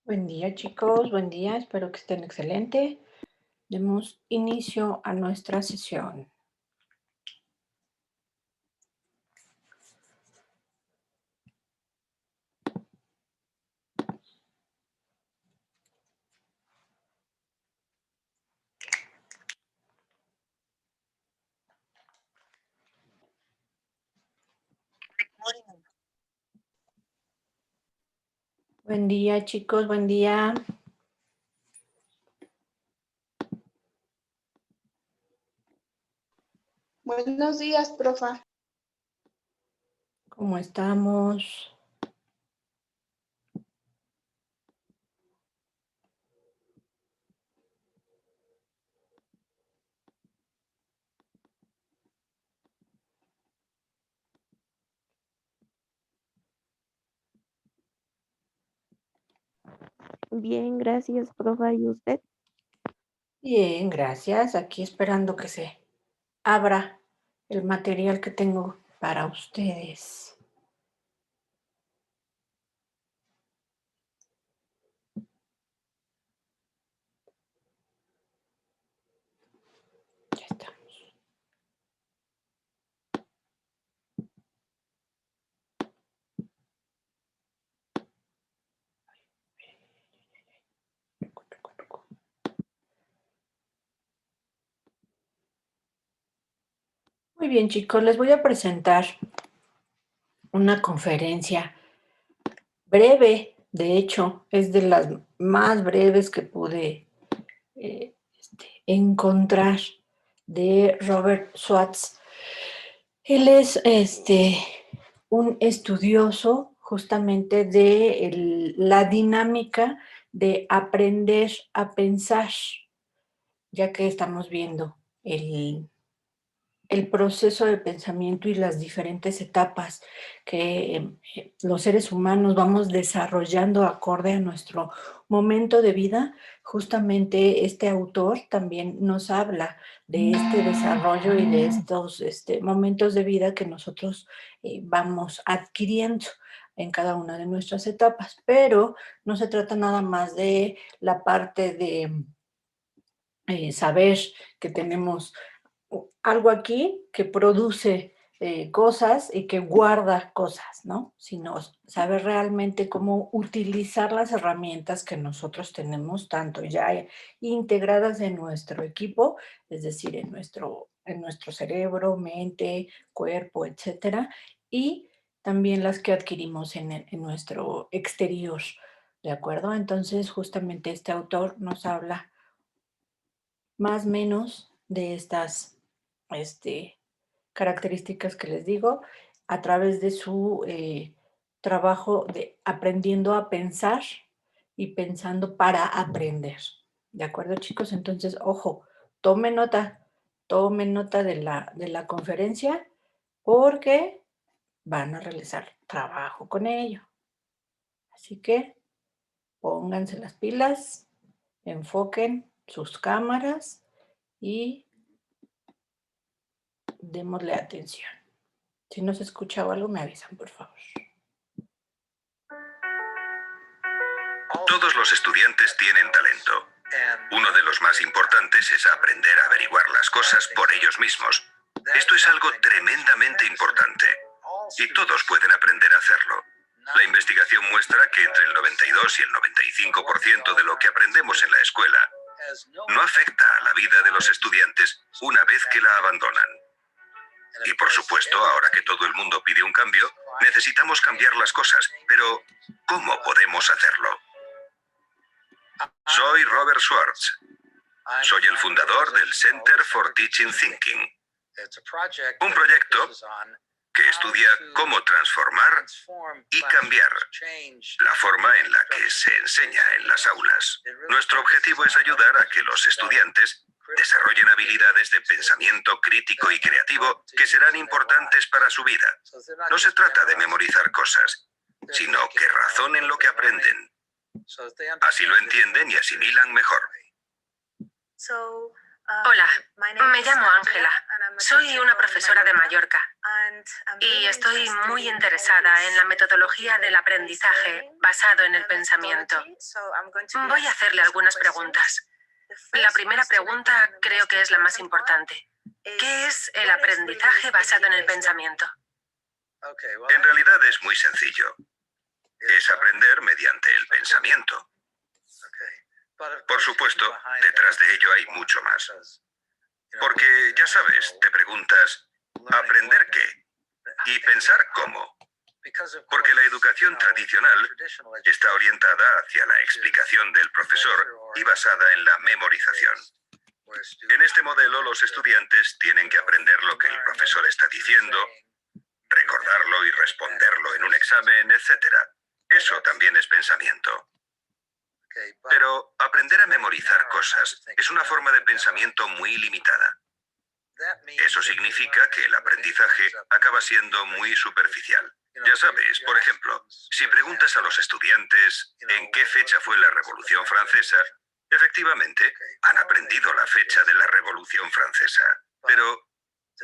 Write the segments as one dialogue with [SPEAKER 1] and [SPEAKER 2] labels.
[SPEAKER 1] Buen día, chicos. Buen día. Espero que estén excelente. Demos inicio a nuestra sesión. Buen día, chicos. Buen día.
[SPEAKER 2] Buenos días, profa.
[SPEAKER 1] ¿Cómo estamos?
[SPEAKER 3] Bien, gracias, profa. ¿Y usted?
[SPEAKER 1] Bien, gracias. Aquí esperando que se abra el material que tengo para ustedes. Ya estamos. Muy bien, chicos. Les voy a presentar una conferencia breve. De hecho, es de las más breves que pude encontrar, de Robert Schwartz. Él es un estudioso justamente de la dinámica de aprender a pensar, ya que estamos viendo el proceso de pensamiento y las diferentes etapas que los seres humanos vamos desarrollando acorde a nuestro momento de vida. Justamente este autor también nos habla de este desarrollo y de estos momentos de vida que nosotros vamos adquiriendo en cada una de nuestras etapas, pero no se trata nada más de la parte de saber que tenemos algo aquí que produce cosas y que guarda cosas, ¿no? Sino saber realmente cómo utilizar las herramientas que nosotros tenemos, tanto ya integradas en nuestro equipo, es decir, en nuestro cerebro, mente, cuerpo, etcétera, y también las que adquirimos en nuestro exterior, ¿de acuerdo? Entonces, justamente este autor nos habla más o menos de estas características que les digo a través de su trabajo de aprendiendo a pensar y pensando para aprender. ¿De acuerdo, chicos? Entonces, ojo, tomen nota de la conferencia porque van a realizar trabajo con ello. Así que pónganse las pilas, enfoquen sus cámaras y démosle atención. Si no se escucha o algo, me avisan, por favor.
[SPEAKER 4] Todos los estudiantes tienen talento. Uno de los más importantes es aprender a averiguar las cosas por ellos mismos. Esto es algo tremendamente importante y todos pueden aprender a hacerlo. La investigación muestra que entre el 92 y el 95% de lo que aprendemos en la escuela no afecta a la vida de los estudiantes una vez que la abandonan. Y por supuesto, ahora que todo el mundo pide un cambio, necesitamos cambiar las cosas, pero ¿cómo podemos hacerlo? Soy Robert Schwartz. Soy el fundador del Center for Teaching Thinking, un proyecto que estudia cómo transformar y cambiar la forma en la que se enseña en las aulas. Nuestro objetivo es ayudar a que los estudiantes desarrollen habilidades de pensamiento crítico y creativo que serán importantes para su vida. No se trata de memorizar cosas, sino que razonen lo que aprenden. Así lo entienden y asimilan mejor.
[SPEAKER 5] Hola, me llamo Ángela. Soy una profesora de Mallorca y estoy muy interesada en la metodología del aprendizaje basado en el pensamiento. Voy a hacerle algunas preguntas. La primera pregunta creo que es la más importante. ¿Qué es el aprendizaje basado en el pensamiento?
[SPEAKER 4] En realidad es muy sencillo. Es aprender mediante el pensamiento. Por supuesto, detrás de ello hay mucho más. Porque, ya sabes, te preguntas, ¿aprender qué? Y pensar cómo. Porque la educación tradicional está orientada hacia la explicación del profesor y basada en la memorización. En este modelo, los estudiantes tienen que aprender lo que el profesor está diciendo, recordarlo y responderlo en un examen, etc. Eso también es pensamiento. Pero aprender a memorizar cosas es una forma de pensamiento muy limitada. Eso significa que el aprendizaje acaba siendo muy superficial. Ya sabes, por ejemplo, si preguntas a los estudiantes en qué fecha fue la Revolución Francesa, efectivamente, han aprendido la fecha de la Revolución Francesa, pero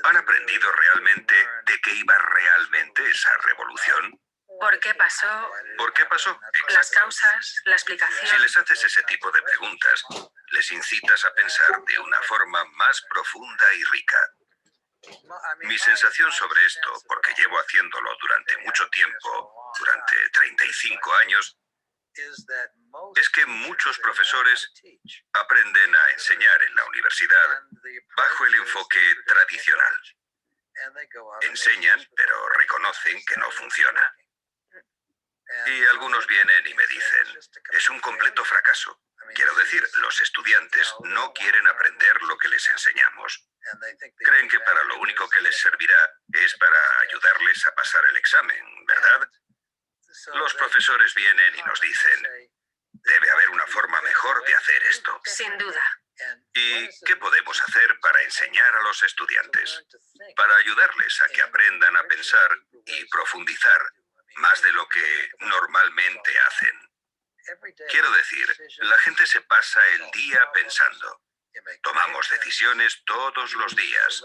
[SPEAKER 4] ¿han aprendido realmente de qué iba realmente esa revolución?
[SPEAKER 5] ¿Por qué pasó?
[SPEAKER 4] ¿Por qué pasó?
[SPEAKER 5] Las causas, la explicación.
[SPEAKER 4] Si les haces ese tipo de preguntas, les incitas a pensar de una forma más profunda y rica. Mi sensación sobre esto, porque llevo haciéndolo durante mucho tiempo, durante 35 años, es que muchos profesores aprenden a enseñar en la universidad bajo el enfoque tradicional. Enseñan, pero reconocen que no funciona. Y algunos vienen y me dicen, es un completo fracaso. Quiero decir, los estudiantes no quieren aprender lo que les enseñamos. Creen que para lo único que les servirá es para ayudarles a pasar el examen, ¿verdad? Los profesores vienen y nos dicen, debe haber una forma mejor de hacer esto.
[SPEAKER 5] Sin duda.
[SPEAKER 4] ¿Y qué podemos hacer para enseñar a los estudiantes? Para ayudarles a que aprendan a pensar y profundizar más de lo que normalmente hacen. Quiero decir, la gente se pasa el día pensando. Tomamos decisiones todos los días.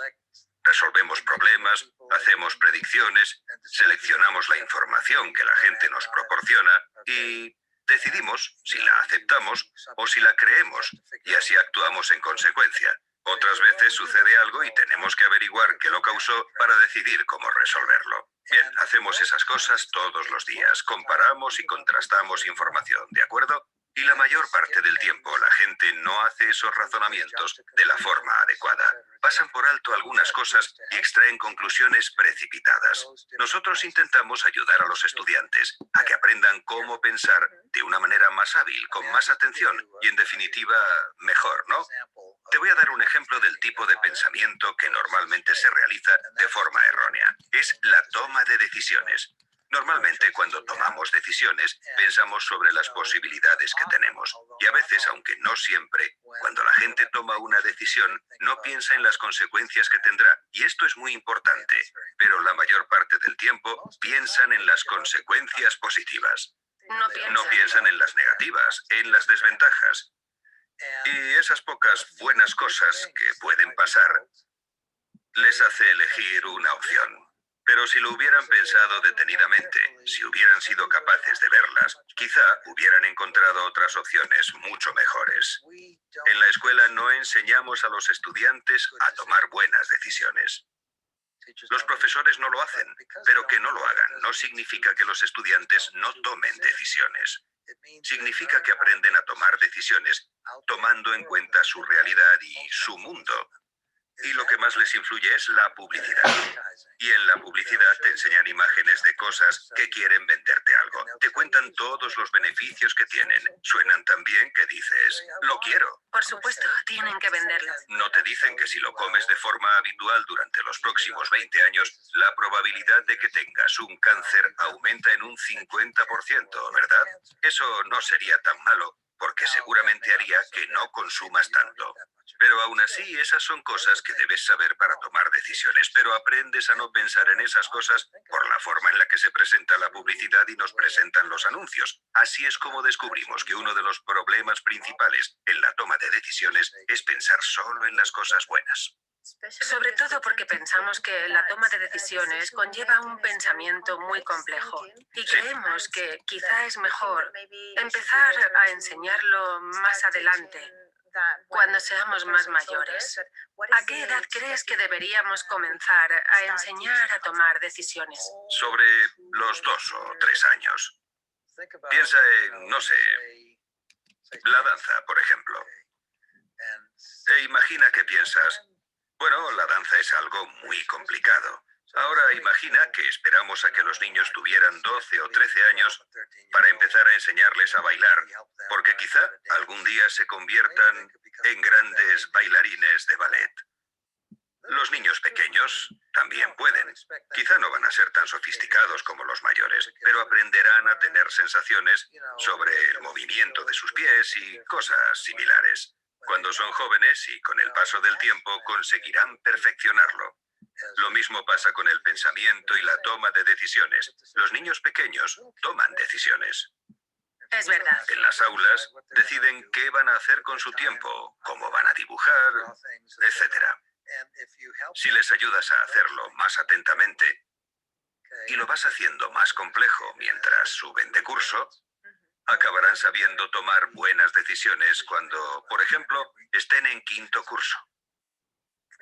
[SPEAKER 4] Resolvemos problemas, hacemos predicciones, seleccionamos la información que la gente nos proporciona y decidimos si la aceptamos o si la creemos y así actuamos en consecuencia. Otras veces sucede algo y tenemos que averiguar qué lo causó para decidir cómo resolverlo. Bien, hacemos esas cosas todos los días. Comparamos y contrastamos información, ¿de acuerdo? Y la mayor parte del tiempo la gente no hace esos razonamientos de la forma adecuada. Pasan por alto algunas cosas y extraen conclusiones precipitadas. Nosotros intentamos ayudar a los estudiantes a que aprendan cómo pensar de una manera más hábil, con más atención y, en definitiva, mejor, ¿no? Te voy a dar un ejemplo del tipo de pensamiento que normalmente se realiza de forma errónea. Es la toma de decisiones. Normalmente, cuando tomamos decisiones, pensamos sobre las posibilidades que tenemos. Y a veces, aunque no siempre, cuando la gente toma una decisión, no piensa en las consecuencias que tendrá. Y esto es muy importante. Pero la mayor parte del tiempo piensan en las consecuencias positivas. No piensan en las negativas, en las desventajas. Y esas pocas buenas cosas que pueden pasar les hace elegir una opción. Pero si lo hubieran pensado detenidamente, si hubieran sido capaces de verlas, quizá hubieran encontrado otras opciones mucho mejores. En la escuela no enseñamos a los estudiantes a tomar buenas decisiones. Los profesores no lo hacen, pero que no lo hagan no significa que los estudiantes no tomen decisiones. Significa que aprenden a tomar decisiones tomando en cuenta su realidad y su mundo. Y lo que más les influye es la publicidad. Y en la publicidad te enseñan imágenes de cosas que quieren venderte algo. Te cuentan todos los beneficios que tienen. Suenan tan bien que dices, lo quiero.
[SPEAKER 5] Por supuesto, tienen que venderlo.
[SPEAKER 4] No te dicen que si lo comes de forma habitual durante los próximos 20 años, la probabilidad de que tengas un cáncer aumenta en un 50%, ¿verdad? Eso no sería tan malo. porque seguramente haría que no consumas tanto. Pero aún así, esas son cosas que debes saber para tomar decisiones, pero aprendes a no pensar en esas cosas por la forma en la que se presenta la publicidad y nos presentan los anuncios. Así es como descubrimos que uno de los problemas principales en la toma de decisiones es pensar solo en las cosas buenas.
[SPEAKER 5] Sobre todo porque pensamos que la toma de decisiones conlleva un pensamiento muy complejo y creemos que quizá es mejor empezar a enseñarlo más adelante, cuando seamos más mayores. ¿A qué edad crees que deberíamos comenzar a enseñar a tomar decisiones?
[SPEAKER 4] Sobre los 2 o 3 años. Piensa en, no sé, la danza, por ejemplo. E imagina que piensas, bueno, la danza es algo muy complicado. Ahora imagina que esperamos a que los niños tuvieran 12 o 13 años para empezar a enseñarles a bailar, porque quizá algún día se conviertan en grandes bailarines de ballet. Los niños pequeños también pueden. Quizá no van a ser tan sofisticados como los mayores, pero aprenderán a tener sensaciones sobre el movimiento de sus pies y cosas similares. Cuando son jóvenes y con el paso del tiempo conseguirán perfeccionarlo. Lo mismo pasa con el pensamiento y la toma de decisiones. Los niños pequeños toman decisiones.
[SPEAKER 5] Es verdad.
[SPEAKER 4] En las aulas deciden qué van a hacer con su tiempo, cómo van a dibujar, etc. Si les ayudas a hacerlo más atentamente y lo vas haciendo más complejo mientras suben de curso, acabarán sabiendo tomar buenas decisiones cuando, por ejemplo, estén en 5º curso.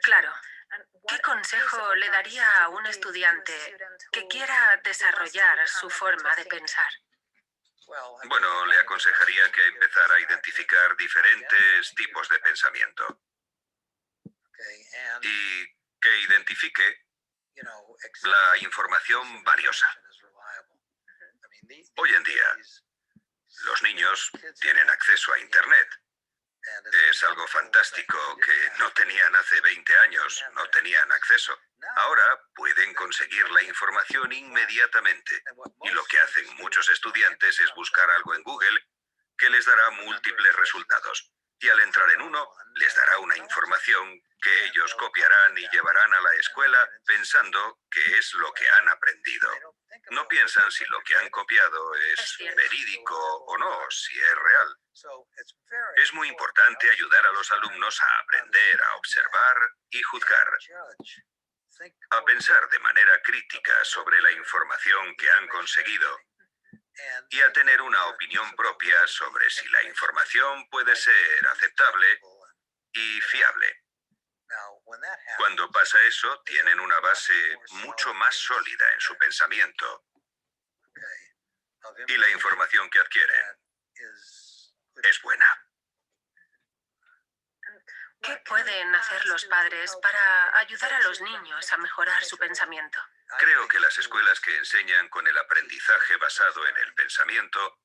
[SPEAKER 5] Claro. ¿Qué consejo le daría a un estudiante que quiera desarrollar su forma de pensar?
[SPEAKER 4] Bueno, le aconsejaría que empezara a identificar diferentes tipos de pensamiento y que identifique la información valiosa. Hoy en día, los niños tienen acceso a Internet. Es algo fantástico que no tenían hace 20 años, no tenían acceso. Ahora pueden conseguir la información inmediatamente y lo que hacen muchos estudiantes es buscar algo en Google que les dará múltiples resultados. Y al entrar en uno, les dará una información que ellos copiarán y llevarán a la escuela pensando que es lo que han aprendido. No piensan si lo que han copiado es verídico o no, si es real. Es muy importante ayudar a los alumnos a aprender a observar y juzgar, a pensar de manera crítica sobre la información que han conseguido y a tener una opinión propia sobre si la información puede ser aceptable y fiable. Cuando pasa eso, tienen una base mucho más sólida en su pensamiento y la información que adquieren es buena.
[SPEAKER 5] ¿Qué pueden hacer los padres para ayudar a los niños a mejorar su pensamiento?
[SPEAKER 4] Creo que las escuelas que enseñan con el aprendizaje basado en el pensamiento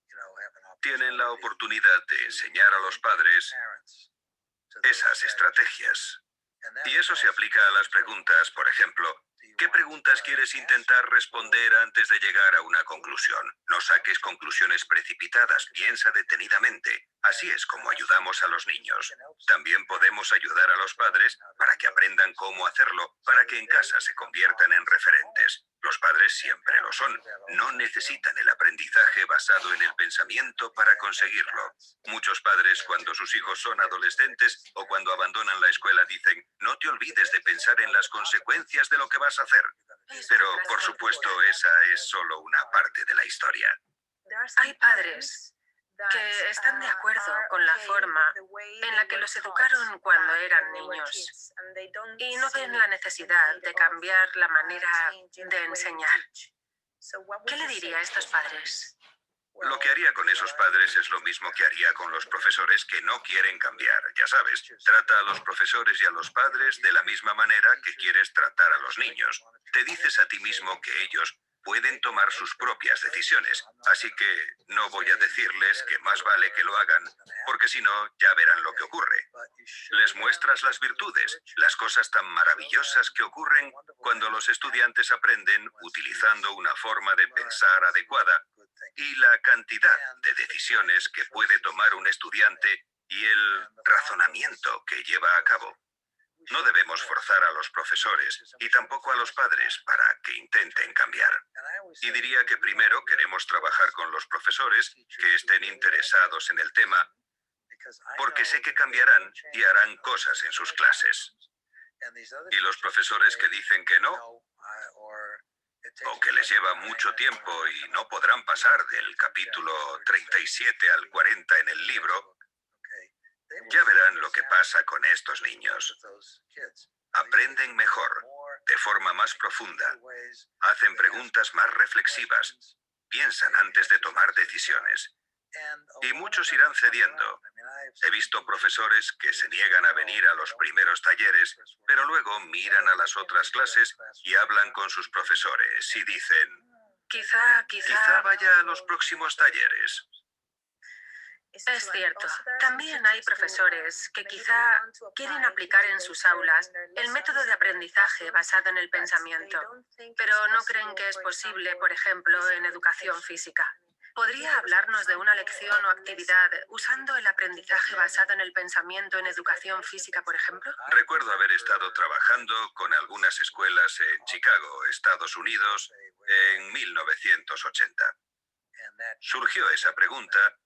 [SPEAKER 4] tienen la oportunidad de enseñar a los padres esas estrategias. Y eso se aplica a las preguntas, por ejemplo, ¿qué preguntas quieres intentar responder antes de llegar a una conclusión? No saques conclusiones precipitadas, piensa detenidamente. Así es como ayudamos a los niños. También podemos ayudar a los padres para que aprendan cómo hacerlo, para que en casa se conviertan en referentes. Los padres siempre lo son. No necesitan el aprendizaje basado en el pensamiento para conseguirlo. Muchos padres, cuando sus hijos son adolescentes o cuando abandonan la escuela, dicen, no te olvides de pensar en las consecuencias de lo que vas a hacer. Pero, por supuesto, esa es solo una parte de la historia.
[SPEAKER 5] Hay padres que están de acuerdo con la forma en la que los educaron cuando eran niños y no ven la necesidad de cambiar la manera de enseñar. ¿Qué le diría a estos padres?
[SPEAKER 4] Lo que haría con esos padres es lo mismo que haría con los profesores que no quieren cambiar. Ya sabes, trata a los profesores y a los padres de la misma manera que quieres tratar a los niños. Te dices a ti mismo que ellos pueden tomar sus propias decisiones, así que no voy a decirles que más vale que lo hagan, porque si no, ya verán lo que ocurre. Les muestras las virtudes, las cosas tan maravillosas que ocurren cuando los estudiantes aprenden utilizando una forma de pensar adecuada y la cantidad de decisiones que puede tomar un estudiante y el razonamiento que lleva a cabo. No debemos forzar a los profesores y tampoco a los padres para que intenten cambiar. Y diría que primero queremos trabajar con los profesores que estén interesados en el tema, porque sé que cambiarán y harán cosas en sus clases. Y los profesores que dicen que no, o que les lleva mucho tiempo y no podrán pasar del capítulo 37 al 40 en el libro, ya verán lo que pasa con estos niños. Aprenden mejor, de forma más profunda, hacen preguntas más reflexivas, piensan antes de tomar decisiones. Y muchos irán cediendo. He visto profesores que se niegan a venir a los primeros talleres, pero luego miran a las otras clases y hablan con sus profesores y dicen, quizá vaya a los próximos talleres.
[SPEAKER 5] Es cierto. También hay profesores que quizá quieren aplicar en sus aulas el método de aprendizaje basado en el pensamiento, pero no creen que es posible, por ejemplo, en educación física. ¿Podría hablarnos de una lección o actividad usando el aprendizaje basado en el pensamiento en educación física, por ejemplo?
[SPEAKER 4] Recuerdo haber estado trabajando con algunas escuelas en Chicago, Estados Unidos, en 1980. Surgió esa pregunta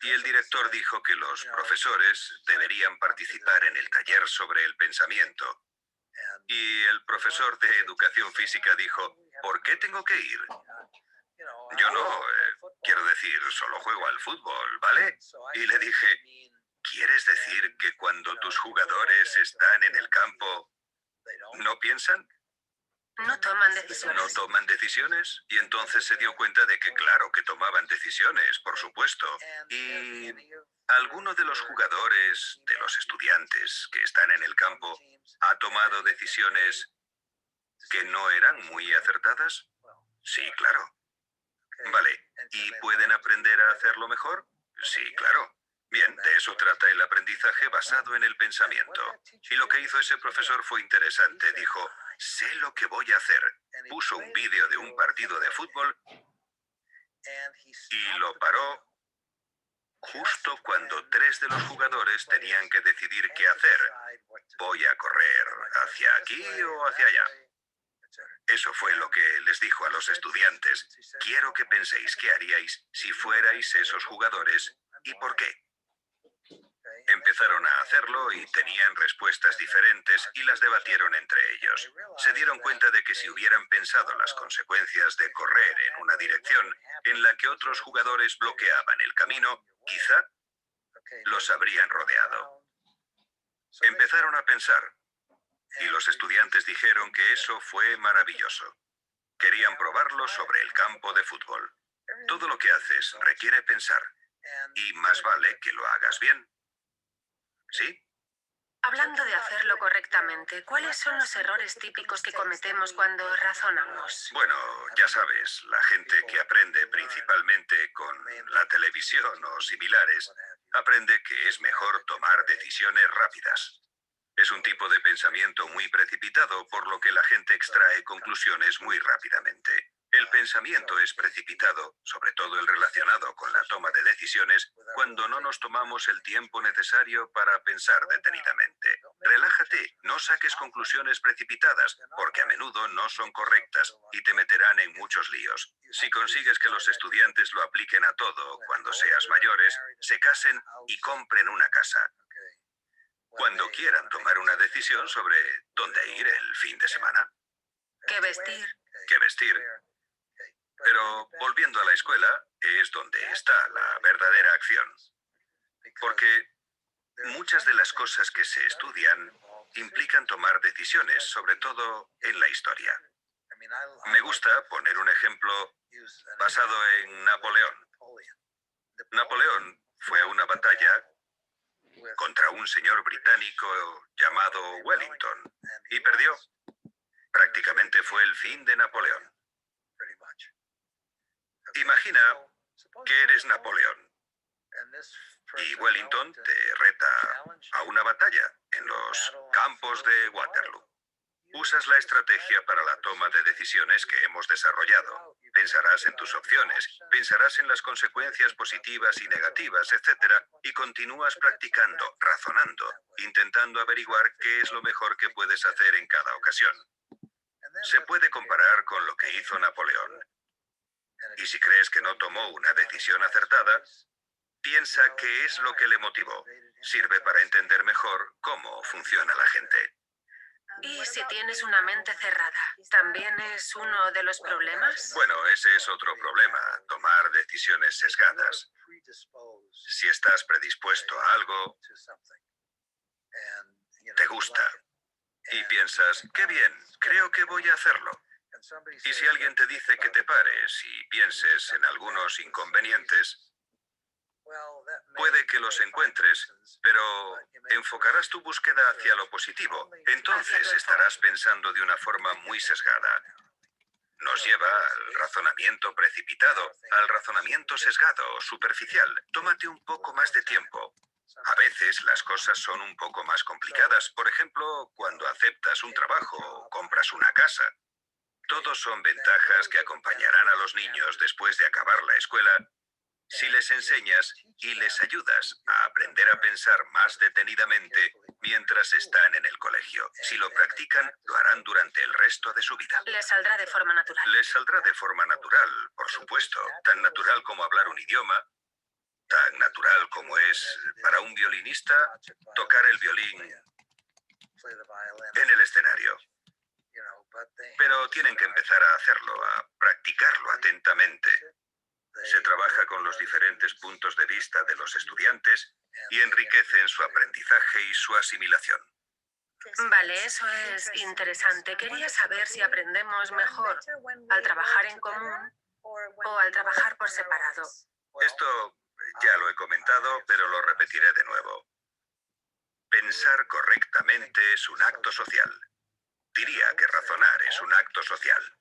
[SPEAKER 4] y el director dijo que los profesores deberían participar en el taller sobre el pensamiento. Y el profesor de educación física dijo, ¿por qué tengo que ir? Yo no, quiero decir, solo juego al fútbol, ¿vale? Y le dije, ¿quieres decir que cuando tus jugadores están en el campo, no piensan?
[SPEAKER 5] No toman decisiones.
[SPEAKER 4] ¿No toman decisiones? Y entonces se dio cuenta de que claro que tomaban decisiones, por supuesto. Y alguno de los jugadores, de los estudiantes que están en el campo, ha tomado decisiones que no eran muy acertadas. Sí, claro. Vale, ¿y pueden aprender a hacerlo mejor? Sí, claro. Bien, de eso trata el aprendizaje basado en el pensamiento. Y lo que hizo ese profesor fue interesante. Dijo, sé lo que voy a hacer. Puso un vídeo de un partido de fútbol y lo paró justo cuando 3 de los jugadores tenían que decidir qué hacer. ¿Voy a correr hacia aquí o hacia allá? Eso fue lo que les dijo a los estudiantes. Quiero que penséis qué haríais si fuerais esos jugadores y por qué. Empezaron a hacerlo y tenían respuestas diferentes y las debatieron entre ellos. Se dieron cuenta de que si hubieran pensado las consecuencias de correr en una dirección en la que otros jugadores bloqueaban el camino, quizá los habrían rodeado. Empezaron a pensar y los estudiantes dijeron que eso fue maravilloso. Querían probarlo sobre el campo de fútbol. Todo lo que haces requiere pensar y más vale que lo hagas bien. ¿Sí?
[SPEAKER 5] Hablando de hacerlo correctamente, ¿cuáles son los errores típicos que cometemos cuando razonamos?
[SPEAKER 4] Bueno, ya sabes, la gente que aprende principalmente con la televisión o similares, aprende que es mejor tomar decisiones rápidas. Es un tipo de pensamiento muy precipitado, por lo que la gente extrae conclusiones muy rápidamente. El pensamiento es precipitado, sobre todo el relacionado con la toma de decisiones, cuando no nos tomamos el tiempo necesario para pensar detenidamente. Relájate, no saques conclusiones precipitadas, porque a menudo no son correctas y te meterán en muchos líos. Si consigues que los estudiantes lo apliquen a todo, cuando seas mayores, se casen y compren una casa. Cuando quieran tomar una decisión sobre dónde ir el fin de semana.
[SPEAKER 5] ¿Qué vestir?
[SPEAKER 4] ¿Qué vestir? Pero volviendo a la escuela, es donde está la verdadera acción. Porque muchas de las cosas que se estudian implican tomar decisiones, sobre todo en la historia. Me gusta poner un ejemplo basado en Napoleón. Napoleón fue a una batalla contra un señor británico llamado Wellington y perdió. Prácticamente fue el fin de Napoleón. Imagina que eres Napoleón y Wellington te reta a una batalla en los campos de Waterloo. Usas la estrategia para la toma de decisiones que hemos desarrollado. Pensarás en tus opciones, pensarás en las consecuencias positivas y negativas, etc. Y continúas practicando, razonando, intentando averiguar qué es lo mejor que puedes hacer en cada ocasión. Se puede comparar con lo que hizo Napoleón. Y si crees que no tomó una decisión acertada, piensa qué es lo que le motivó. Sirve para entender mejor cómo funciona la gente.
[SPEAKER 5] ¿Y si tienes una mente cerrada, también es uno de los problemas?
[SPEAKER 4] Bueno, ese es otro problema, tomar decisiones sesgadas. Si estás predispuesto a algo, te gusta, y piensas, qué bien, creo que voy a hacerlo. Y si alguien te dice que te pares y pienses en algunos inconvenientes, puede que los encuentres, pero enfocarás tu búsqueda hacia lo positivo. Entonces estarás pensando de una forma muy sesgada. Nos lleva al razonamiento precipitado, al razonamiento sesgado o superficial. Tómate un poco más de tiempo. A veces las cosas son un poco más complicadas. Por ejemplo, cuando aceptas un trabajo o compras una casa. Todos son ventajas que acompañarán a los niños después de acabar la escuela si les enseñas y les ayudas a aprender a pensar más detenidamente mientras están en el colegio. Si lo practican, lo harán durante el resto de su vida.
[SPEAKER 5] Les saldrá de forma natural.
[SPEAKER 4] Les saldrá de forma natural, por supuesto, tan natural como hablar un idioma, tan natural como es para un violinista tocar el violín en el escenario. Pero tienen que empezar a hacerlo, a practicarlo atentamente. Se trabaja con los diferentes puntos de vista de los estudiantes y enriquecen su aprendizaje y su asimilación.
[SPEAKER 5] Vale, eso es interesante. Quería saber si aprendemos mejor al trabajar en común o al trabajar por separado.
[SPEAKER 4] Esto ya lo he comentado, pero lo repetiré de nuevo. Pensar correctamente es un acto social. Diría que razonar es un acto social.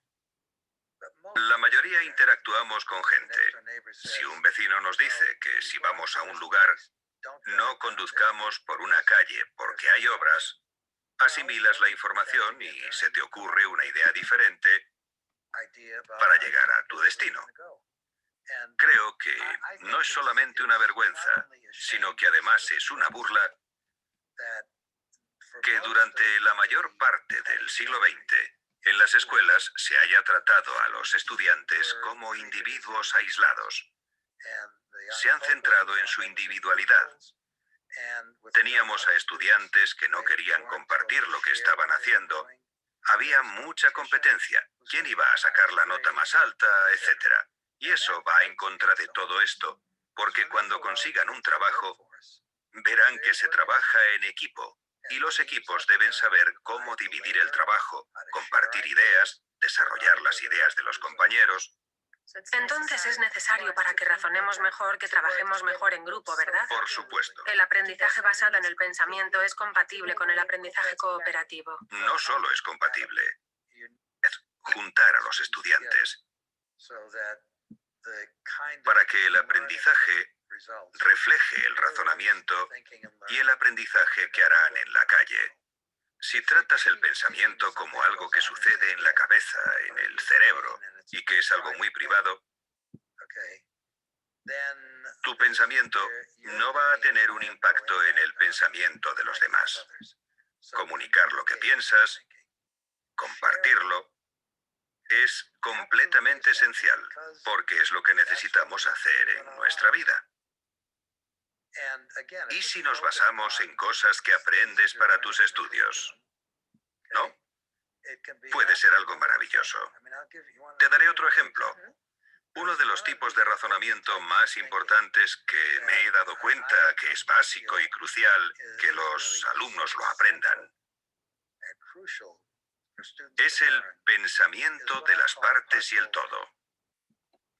[SPEAKER 4] La mayoría interactuamos con gente. Si un vecino nos dice que si vamos a un lugar, no conduzcamos por una calle porque hay obras, asimilas la información y se te ocurre una idea diferente para llegar a tu destino. Creo que no es solamente una vergüenza, sino que además es una burla que durante la mayor parte del siglo XX en las escuelas se haya tratado a los estudiantes como individuos aislados. Se han centrado en su individualidad. Teníamos a estudiantes que no querían compartir lo que estaban haciendo. Había mucha competencia. ¿Quién iba a sacar la nota más alta, etcétera? Y eso va en contra de todo esto, porque cuando consigan un trabajo, verán que se trabaja en equipo. Y los equipos deben saber cómo dividir el trabajo, compartir ideas, desarrollar las ideas de los compañeros.
[SPEAKER 5] Entonces es necesario para que razonemos mejor que trabajemos mejor en grupo, ¿verdad?
[SPEAKER 4] Por supuesto.
[SPEAKER 5] El aprendizaje basado en el pensamiento es compatible con el aprendizaje cooperativo.
[SPEAKER 4] No solo es compatible, es juntar a los estudiantes para que el aprendizaje refleje el razonamiento y el aprendizaje que harán en la calle. Si tratas el pensamiento como algo que sucede en la cabeza, en el cerebro, y que es algo muy privado, tu pensamiento no va a tener un impacto en el pensamiento de los demás. Comunicar lo que piensas, compartirlo, es completamente esencial, porque es lo que necesitamos hacer en nuestra vida. ¿Y si nos basamos en cosas que aprendes para tus estudios? ¿No? Puede ser algo maravilloso. Te daré otro ejemplo. Uno de los tipos de razonamiento más importantes que me he dado cuenta que es básico y crucial que los alumnos lo aprendan es el pensamiento de las partes y el todo.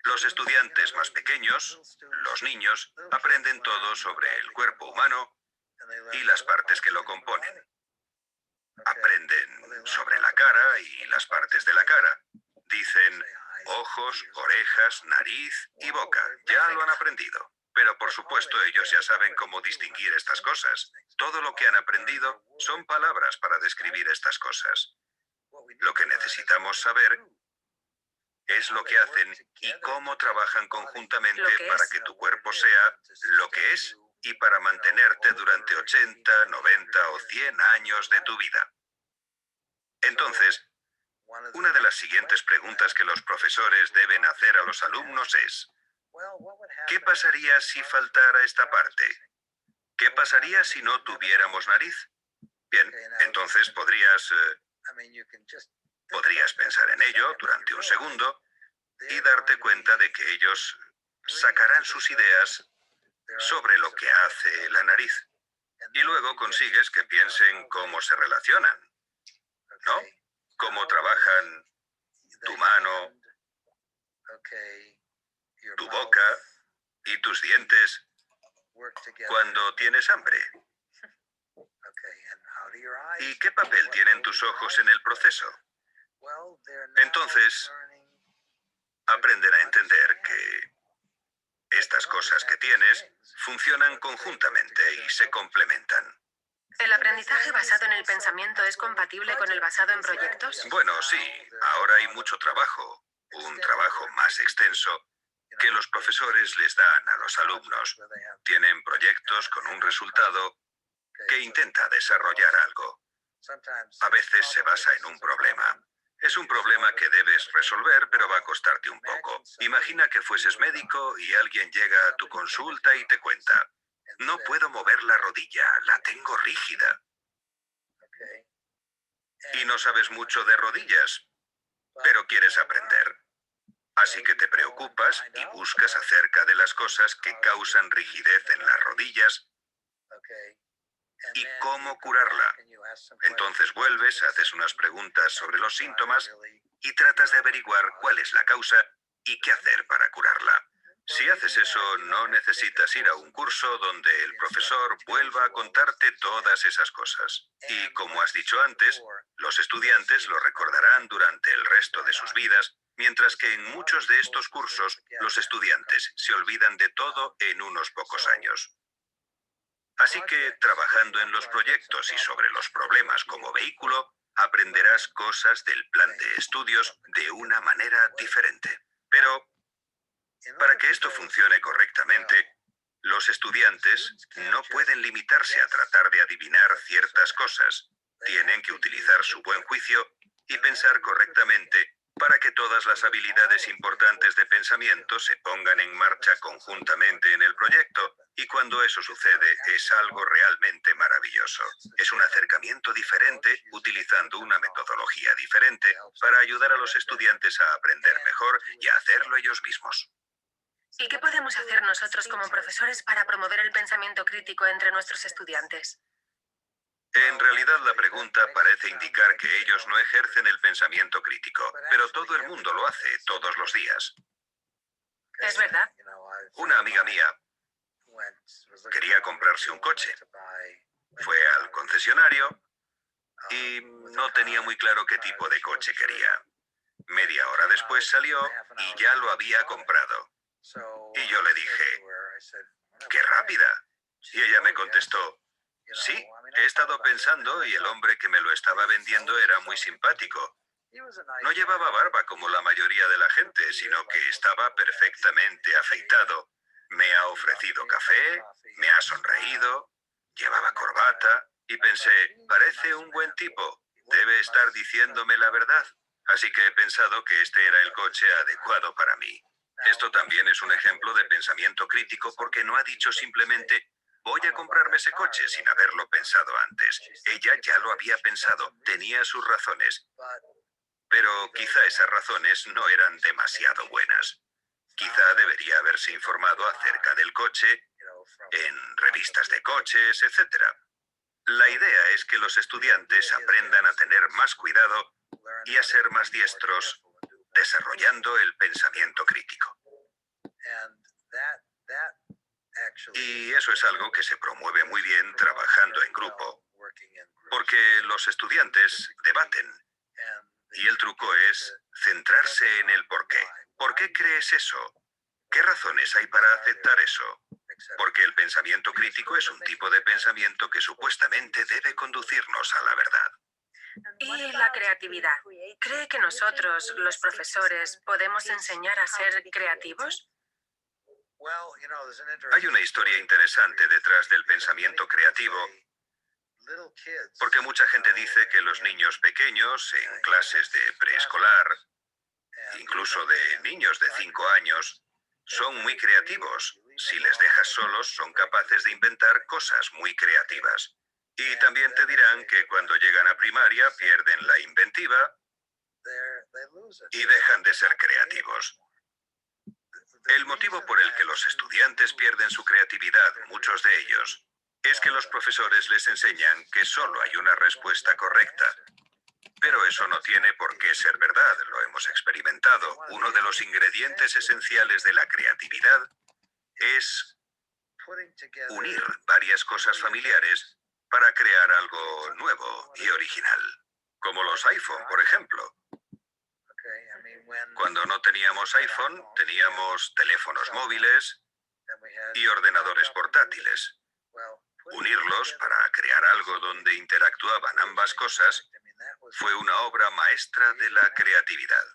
[SPEAKER 4] Los estudiantes más pequeños, los niños, aprenden todo sobre el cuerpo humano y las partes que lo componen. Aprenden sobre la cara y las partes de la cara. Dicen ojos, orejas, nariz y boca. Ya lo han aprendido. Pero por supuesto ellos ya saben cómo distinguir estas cosas. Todo lo que han aprendido son palabras para describir estas cosas. Lo que necesitamos saber es lo que hacen y cómo trabajan conjuntamente
[SPEAKER 5] Lo que
[SPEAKER 4] para
[SPEAKER 5] es.
[SPEAKER 4] que tu cuerpo sea lo que es y para mantenerte durante 80, 90 o 100 años de tu vida. Entonces, una de las siguientes preguntas que los profesores deben hacer a los alumnos es: ¿qué pasaría si faltara esta parte? ¿Qué pasaría si no tuviéramos nariz? Bien, entonces podrías pensar en ello durante un segundo y darte cuenta de que ellos sacarán sus ideas sobre lo que hace la nariz. Y luego consigues que piensen cómo se relacionan, ¿no? Cómo trabajan tu mano, tu boca y tus dientes cuando tienes hambre. ¿Y qué papel tienen tus ojos en el proceso? Entonces, aprender a entender que estas cosas que tienes funcionan conjuntamente y se complementan.
[SPEAKER 5] ¿El aprendizaje basado en el pensamiento es compatible con el basado en proyectos?
[SPEAKER 4] Bueno, sí, ahora hay mucho trabajo, un trabajo más extenso que los profesores les dan a los alumnos. Tienen proyectos con un resultado que intenta desarrollar algo. A veces se basa en un problema. Es un problema que debes resolver, pero va a costarte un poco. Imagina que fueses médico y alguien llega a tu consulta y te cuenta: no puedo mover la rodilla, la tengo rígida. Y no sabes mucho de rodillas, pero quieres aprender. Así que te preocupas y buscas acerca de las cosas que causan rigidez en las rodillas y cómo curarla. Entonces vuelves, haces unas preguntas sobre los síntomas y tratas de averiguar cuál es la causa y qué hacer para curarla. Si haces eso, no necesitas ir a un curso donde el profesor vuelva a contarte todas esas cosas. Y como has dicho antes, los estudiantes lo recordarán durante el resto de sus vidas, mientras que en muchos de estos cursos los estudiantes se olvidan de todo en unos pocos años. Así que, trabajando en los proyectos y sobre los problemas como vehículo, aprenderás cosas del plan de estudios de una manera diferente. Pero, para que esto funcione correctamente, los estudiantes no pueden limitarse a tratar de adivinar ciertas cosas. Tienen que utilizar su buen juicio y pensar correctamente para que todas las habilidades importantes de pensamiento se pongan en marcha conjuntamente en el proyecto. Y cuando eso sucede, es algo realmente maravilloso. Es un acercamiento diferente, utilizando una metodología diferente, para ayudar a los estudiantes a aprender mejor y a hacerlo ellos mismos.
[SPEAKER 5] ¿Y qué podemos hacer nosotros como profesores para promover el pensamiento crítico entre nuestros estudiantes?
[SPEAKER 4] En realidad, la pregunta parece indicar que ellos no ejercen el pensamiento crítico, pero todo el mundo lo hace todos los días.
[SPEAKER 5] Es verdad.
[SPEAKER 4] Una amiga mía quería comprarse un coche. Fue al concesionario y no tenía muy claro qué tipo de coche quería. Media hora después salió y ya lo había comprado. Y yo le dije: ¡qué rápida! Y ella me contestó: sí, he estado pensando y el hombre que me lo estaba vendiendo era muy simpático. No llevaba barba como la mayoría de la gente, sino que estaba perfectamente afeitado. Me ha ofrecido café, me ha sonreído, llevaba corbata y pensé: parece un buen tipo, debe estar diciéndome la verdad. Así que he pensado que este era el coche adecuado para mí. Esto también es un ejemplo de pensamiento crítico porque no ha dicho simplemente: voy a comprarme ese coche, sin haberlo pensado antes. Ella ya lo había pensado, tenía sus razones. Pero quizá esas razones no eran demasiado buenas. Quizá debería haberse informado acerca del coche en revistas de coches, etc. La idea es que los estudiantes aprendan a tener más cuidado y a ser más diestros desarrollando el pensamiento crítico. Y eso es algo que se promueve muy bien trabajando en grupo, porque los estudiantes debaten. Y el truco es centrarse en el por qué. ¿Por qué crees eso? ¿Qué razones hay para aceptar eso? Porque el pensamiento crítico es un tipo de pensamiento que supuestamente debe conducirnos a la verdad.
[SPEAKER 5] ¿Y Y la creatividad. ¿Cree que nosotros, los profesores, podemos enseñar a ser creativos?
[SPEAKER 4] Hay una historia interesante detrás del pensamiento creativo, porque mucha gente dice que los niños pequeños en clases de preescolar, incluso de niños de 5 años, son muy creativos. Si les dejas solos, son capaces de inventar cosas muy creativas. Y también te dirán que cuando llegan a primaria pierden la inventiva y dejan de ser creativos. El motivo por el que los estudiantes pierden su creatividad, muchos de ellos, es que los profesores les enseñan que solo hay una respuesta correcta. Pero eso no tiene por qué ser verdad, lo hemos experimentado. Uno de los ingredientes esenciales de la creatividad es unir varias cosas familiares para crear algo nuevo y original. Como los iPhone, por ejemplo. Cuando no teníamos iPhone, teníamos teléfonos móviles y ordenadores portátiles. Unirlos para crear algo donde interactuaban ambas cosas fue una obra maestra de la creatividad.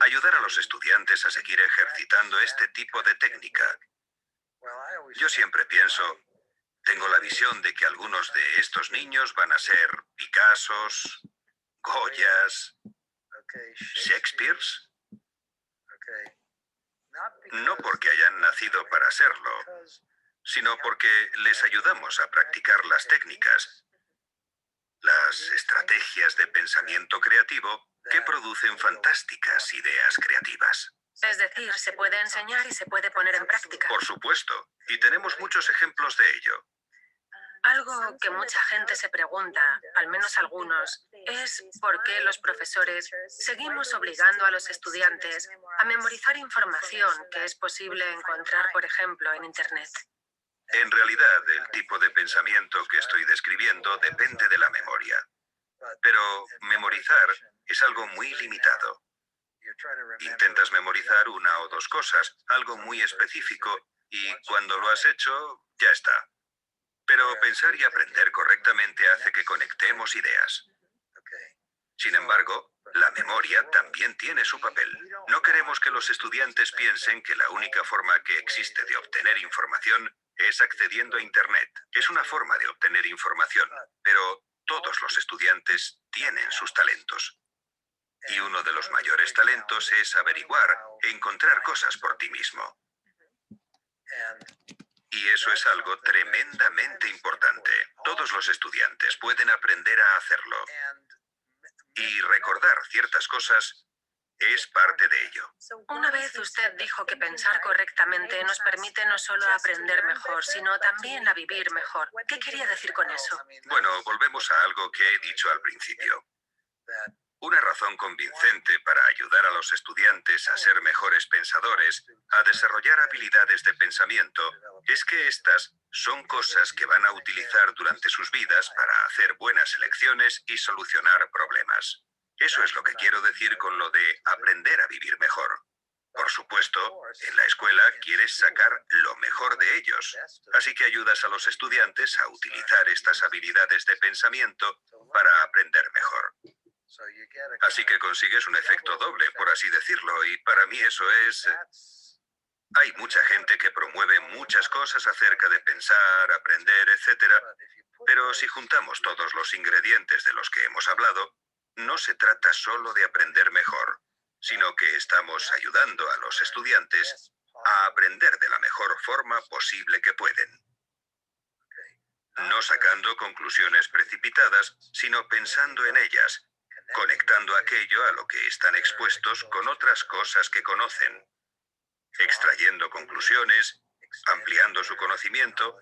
[SPEAKER 4] Ayudar a los estudiantes a seguir ejercitando este tipo de técnica. Yo siempre pienso, tengo la visión de que algunos de estos niños van a ser Picassos, Goyas, Shakespeares. No porque hayan nacido para serlo, sino porque les ayudamos a practicar las técnicas, las estrategias de pensamiento creativo que producen fantásticas ideas creativas.
[SPEAKER 5] Es decir, se puede enseñar y se puede poner en práctica.
[SPEAKER 4] Por supuesto, y tenemos muchos ejemplos de ello.
[SPEAKER 5] Algo que mucha gente se pregunta, al menos algunos, es por qué los profesores seguimos obligando a los estudiantes a memorizar información que es posible encontrar, por ejemplo, en Internet.
[SPEAKER 4] En realidad, el tipo de pensamiento que estoy describiendo depende de la memoria. Pero memorizar es algo muy limitado. Intentas memorizar una o dos cosas, algo muy específico, y cuando lo has hecho, ya está. Pero pensar y aprender correctamente hace que conectemos ideas. Sin embargo, la memoria también tiene su papel. No queremos que los estudiantes piensen que la única forma que existe de obtener información es accediendo a Internet. Es una forma de obtener información, pero todos los estudiantes tienen sus talentos. Y uno de los mayores talentos es averiguar e encontrar cosas por ti mismo. Y eso es algo tremendamente importante. Todos los estudiantes pueden aprender a hacerlo. Y recordar ciertas cosas es parte de ello.
[SPEAKER 5] Una vez usted dijo que pensar correctamente nos permite no solo aprender mejor, sino también a vivir mejor. ¿Qué quería decir con eso?
[SPEAKER 4] Bueno, volvemos a algo que he dicho al principio. Una razón convincente para ayudar a los estudiantes a ser mejores pensadores, a desarrollar habilidades de pensamiento, es que estas son cosas que van a utilizar durante sus vidas para hacer buenas elecciones y solucionar problemas. Eso es lo que quiero decir con lo de aprender a vivir mejor. Por supuesto, en la escuela quieres sacar lo mejor de ellos, así que ayudas a los estudiantes a utilizar estas habilidades de pensamiento para aprender mejor. Así que consigues un efecto doble, por así decirlo, y para mí eso es... Hay mucha gente que promueve muchas cosas acerca de pensar, aprender, etc. Pero si juntamos todos los ingredientes de los que hemos hablado, no se trata solo de aprender mejor, sino que estamos ayudando a los estudiantes a aprender de la mejor forma posible que pueden. No sacando conclusiones precipitadas, sino pensando en ellas, conectando aquello a lo que están expuestos con otras cosas que conocen, extrayendo conclusiones, ampliando su conocimiento.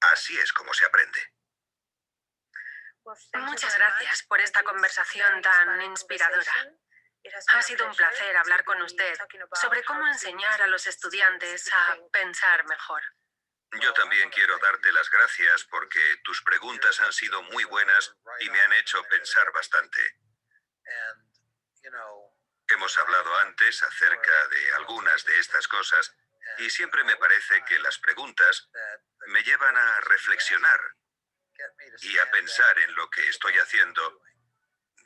[SPEAKER 4] Así es como se aprende.
[SPEAKER 5] Muchas gracias por esta conversación tan inspiradora. Ha sido un placer hablar con usted sobre cómo enseñar a los estudiantes a pensar mejor.
[SPEAKER 4] Yo también quiero darte las gracias porque tus preguntas han sido muy buenas y me han hecho pensar bastante. Hemos hablado antes acerca de algunas de estas cosas y siempre me parece que las preguntas me llevan a reflexionar y a pensar en lo que estoy haciendo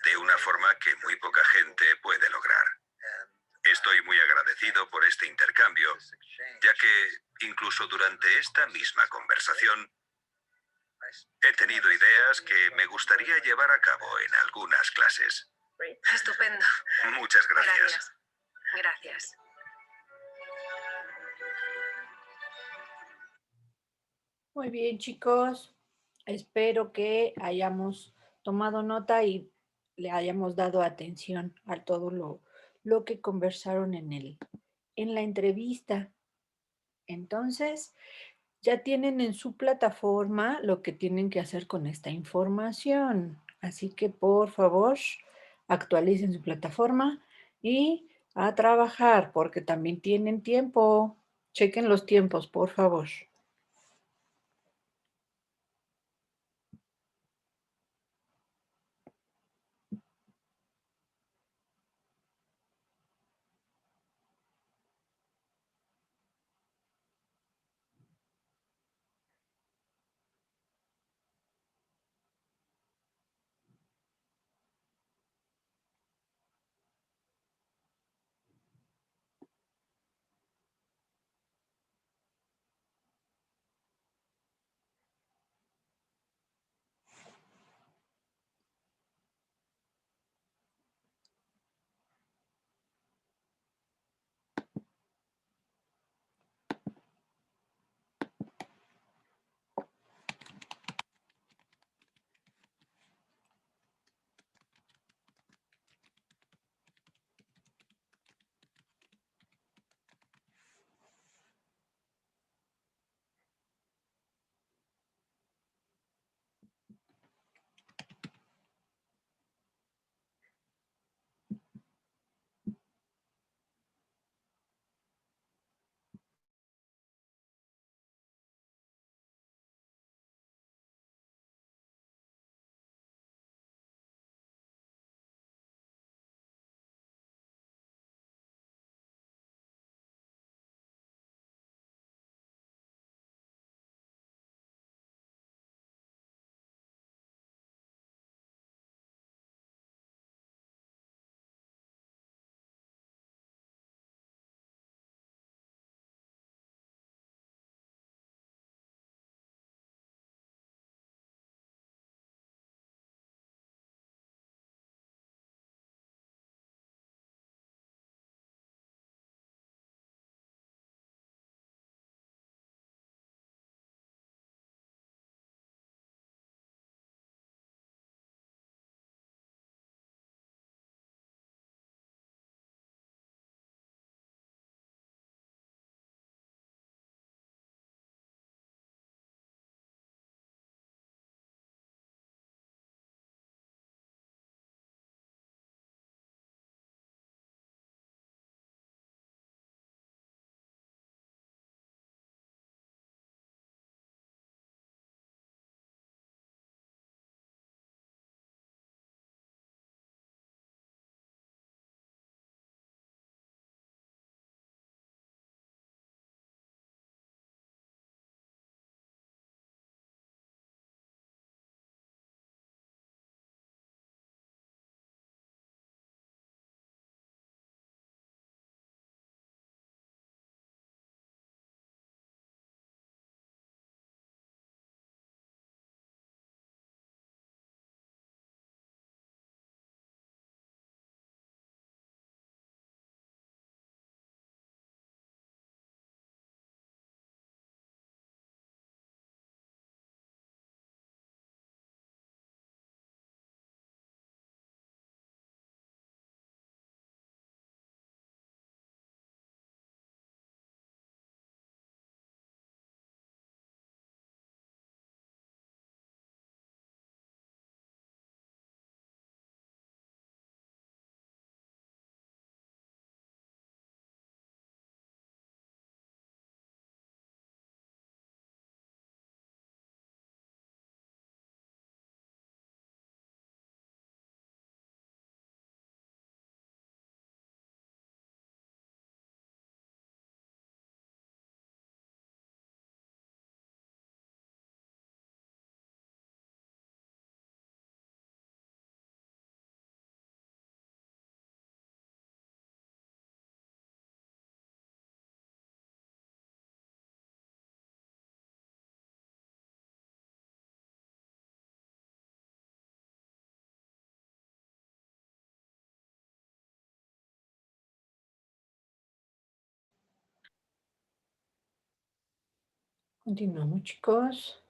[SPEAKER 4] de una forma que muy poca gente puede lograr. Estoy muy agradecido por este intercambio, ya que incluso durante esta misma conversación he tenido ideas que me gustaría llevar a cabo en algunas clases.
[SPEAKER 5] Estupendo.
[SPEAKER 4] Muchas gracias.
[SPEAKER 5] Gracias.
[SPEAKER 1] Muy bien, chicos. Espero que hayamos tomado nota y le hayamos dado atención a todo lo que conversaron en la entrevista. Entonces, ya tienen en su plataforma lo que tienen que hacer con esta información. Así que, por favor, actualicen su plataforma y a trabajar, porque también tienen tiempo. Chequen los tiempos, por favor. Continuamos, chicos.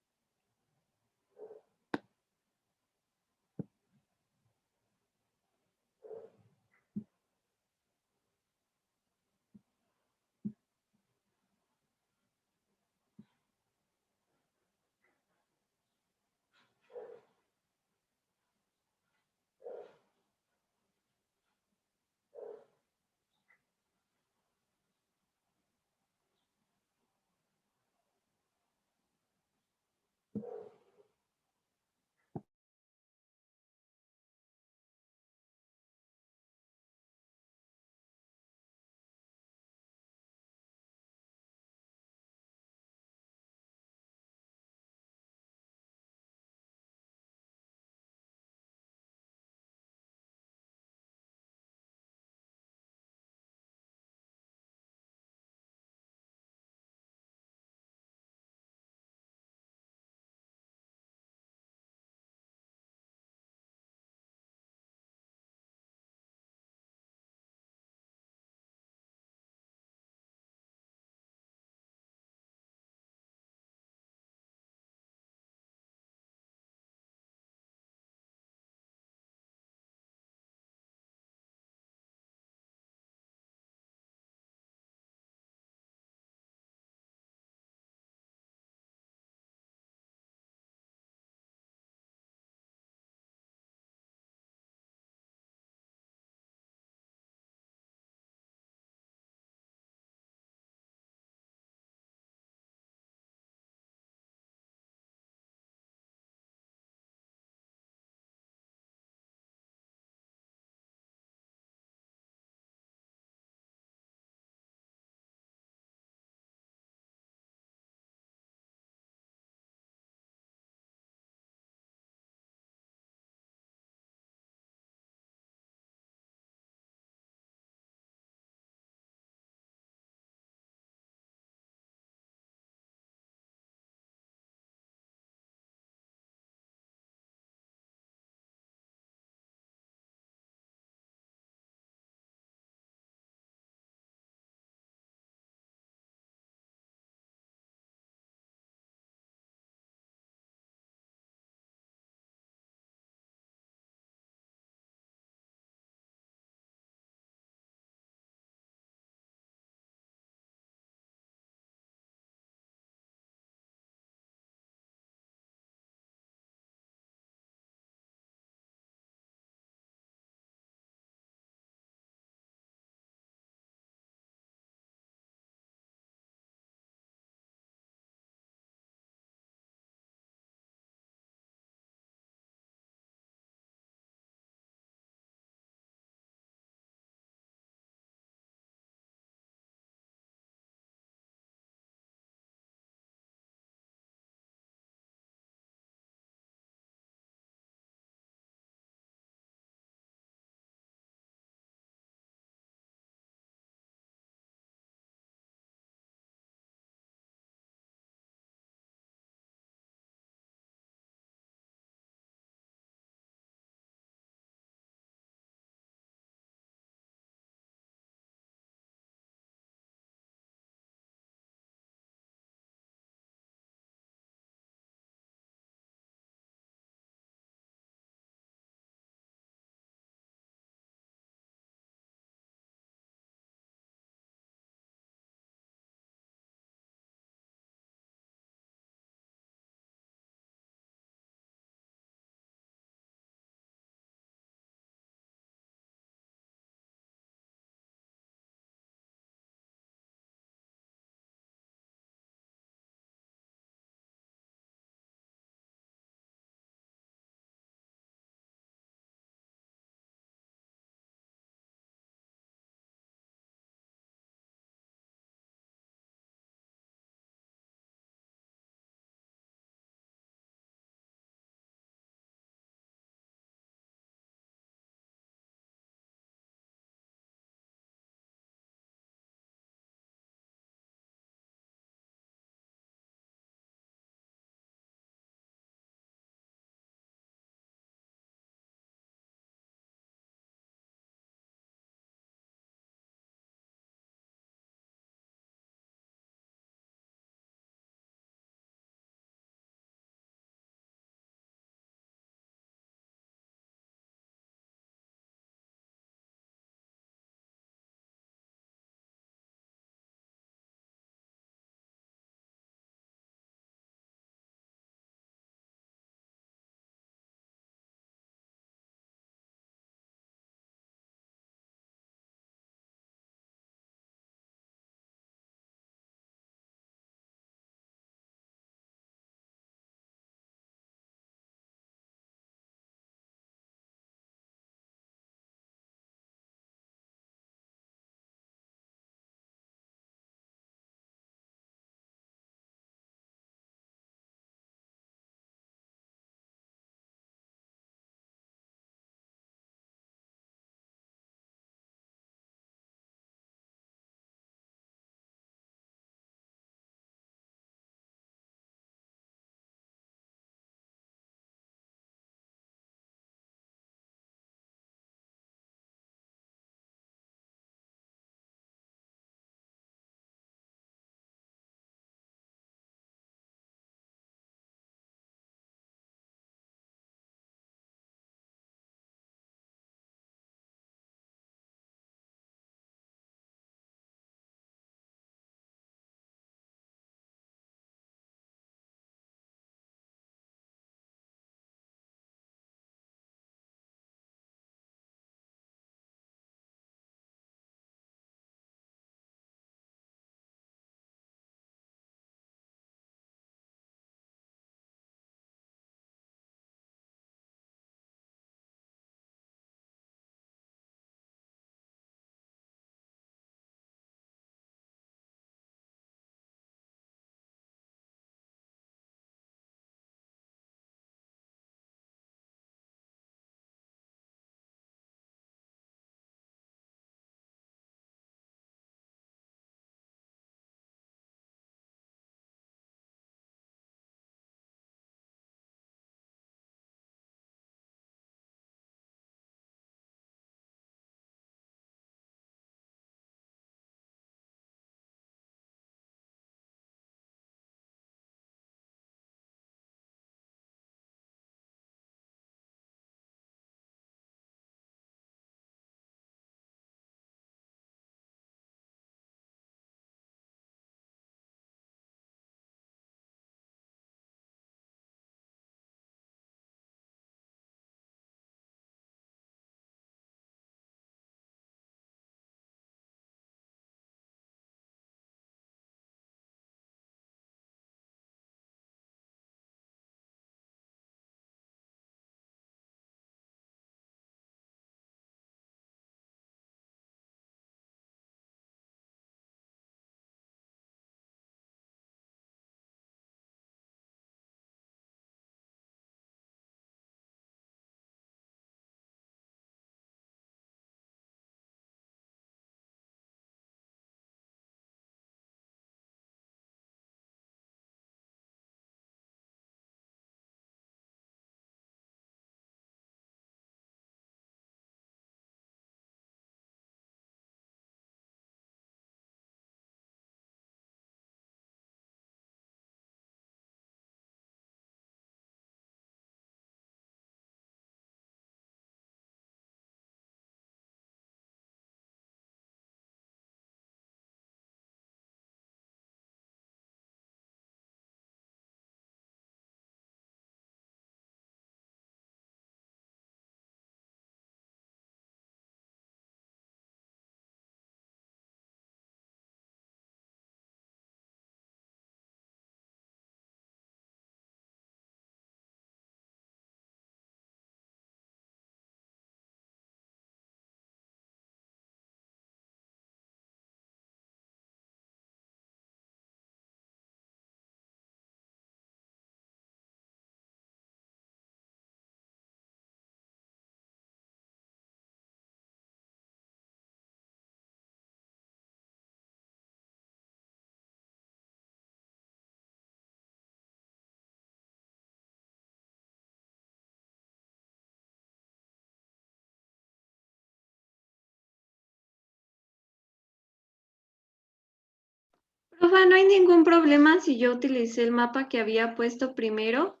[SPEAKER 6] Profa, no hay ningún problema si yo utilicé el mapa que había puesto primero.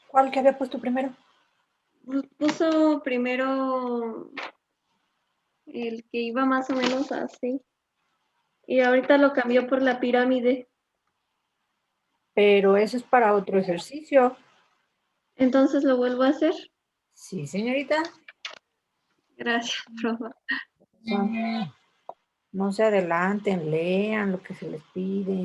[SPEAKER 1] ¿Cuál que había puesto primero?
[SPEAKER 6] Puso primero el que iba más o menos así. Y ahorita lo cambió por la pirámide.
[SPEAKER 1] Pero eso es para otro ejercicio.
[SPEAKER 6] Entonces lo vuelvo a hacer.
[SPEAKER 1] Sí, señorita.
[SPEAKER 6] Gracias, profa.
[SPEAKER 1] No se adelanten, lean lo que se les pide.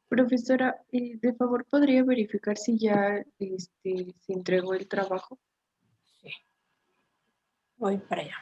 [SPEAKER 7] Profesora, de favor, ¿podría verificar si ya se entregó el trabajo?
[SPEAKER 1] Sí. Voy para allá.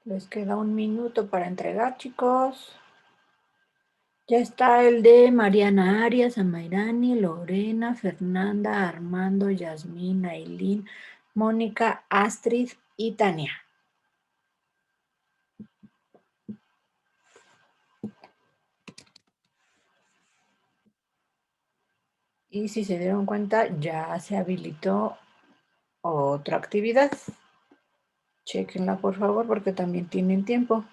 [SPEAKER 1] Les queda 1 minuto para entregar, chicos. Ya está el de Mariana Arias, Amairani, Lorena, Fernanda, Armando, Yasmín, Ailín, Mónica, Astrid y Tania. Y si se dieron cuenta, ya se habilitó otra actividad. Chequenla, por favor, porque también tienen tiempo.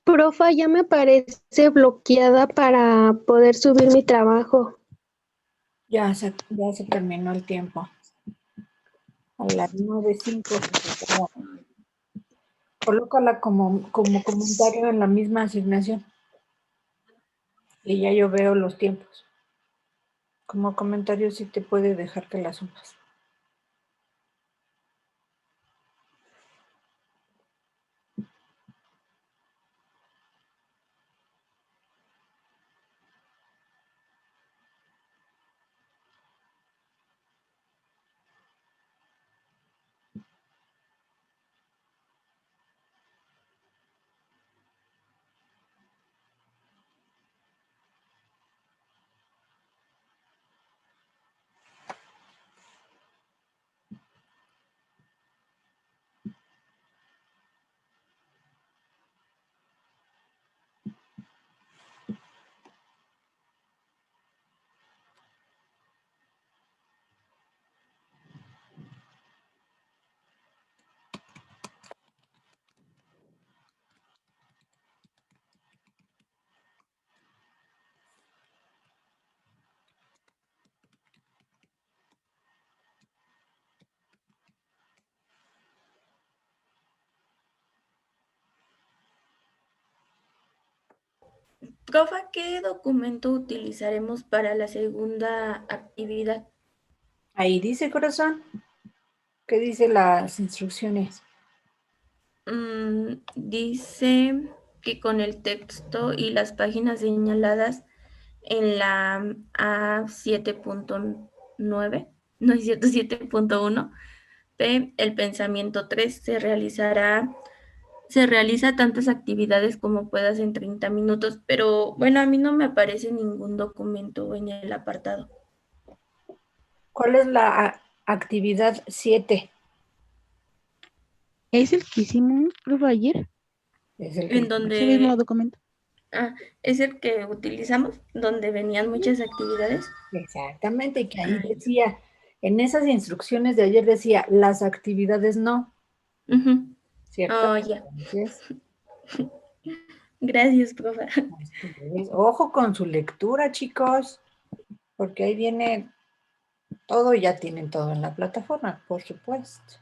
[SPEAKER 8] Profa, ya me aparece bloqueada para poder subir mi trabajo.
[SPEAKER 1] Ya se terminó el tiempo. A las 9:05 que se acabó. Colócala como comentario en la misma asignación. Y ya yo veo los tiempos. Como comentario sí te puede dejar que la sumas.
[SPEAKER 3] Profa, ¿qué documento utilizaremos para la segunda actividad?
[SPEAKER 1] Ahí dice, corazón. ¿Qué dice las instrucciones?
[SPEAKER 3] Dice que con el texto y las páginas señaladas en la A7.9, no es cierto, 7.1, el pensamiento 3 se realiza tantas actividades como puedas en 30 minutos, pero bueno, a mí no me aparece ningún documento en el apartado.
[SPEAKER 1] ¿Cuál es la actividad 7?
[SPEAKER 9] Es el que hicimos, profe, ayer,
[SPEAKER 1] Es el
[SPEAKER 3] En
[SPEAKER 1] que...
[SPEAKER 9] ese mismo
[SPEAKER 3] donde,
[SPEAKER 9] documento.
[SPEAKER 3] es el que utilizamos, donde venían muchas actividades.
[SPEAKER 1] Exactamente, y que ahí
[SPEAKER 3] Ay,
[SPEAKER 1] decía, en esas instrucciones de ayer decía, las actividades no,
[SPEAKER 3] ujú.
[SPEAKER 1] ¿cierto?
[SPEAKER 3] Oh, ya.
[SPEAKER 1] Entonces,
[SPEAKER 3] Gracias, profe.
[SPEAKER 1] ojo con su lectura, chicos, porque ahí viene todo, ya tienen todo en la plataforma, por supuesto.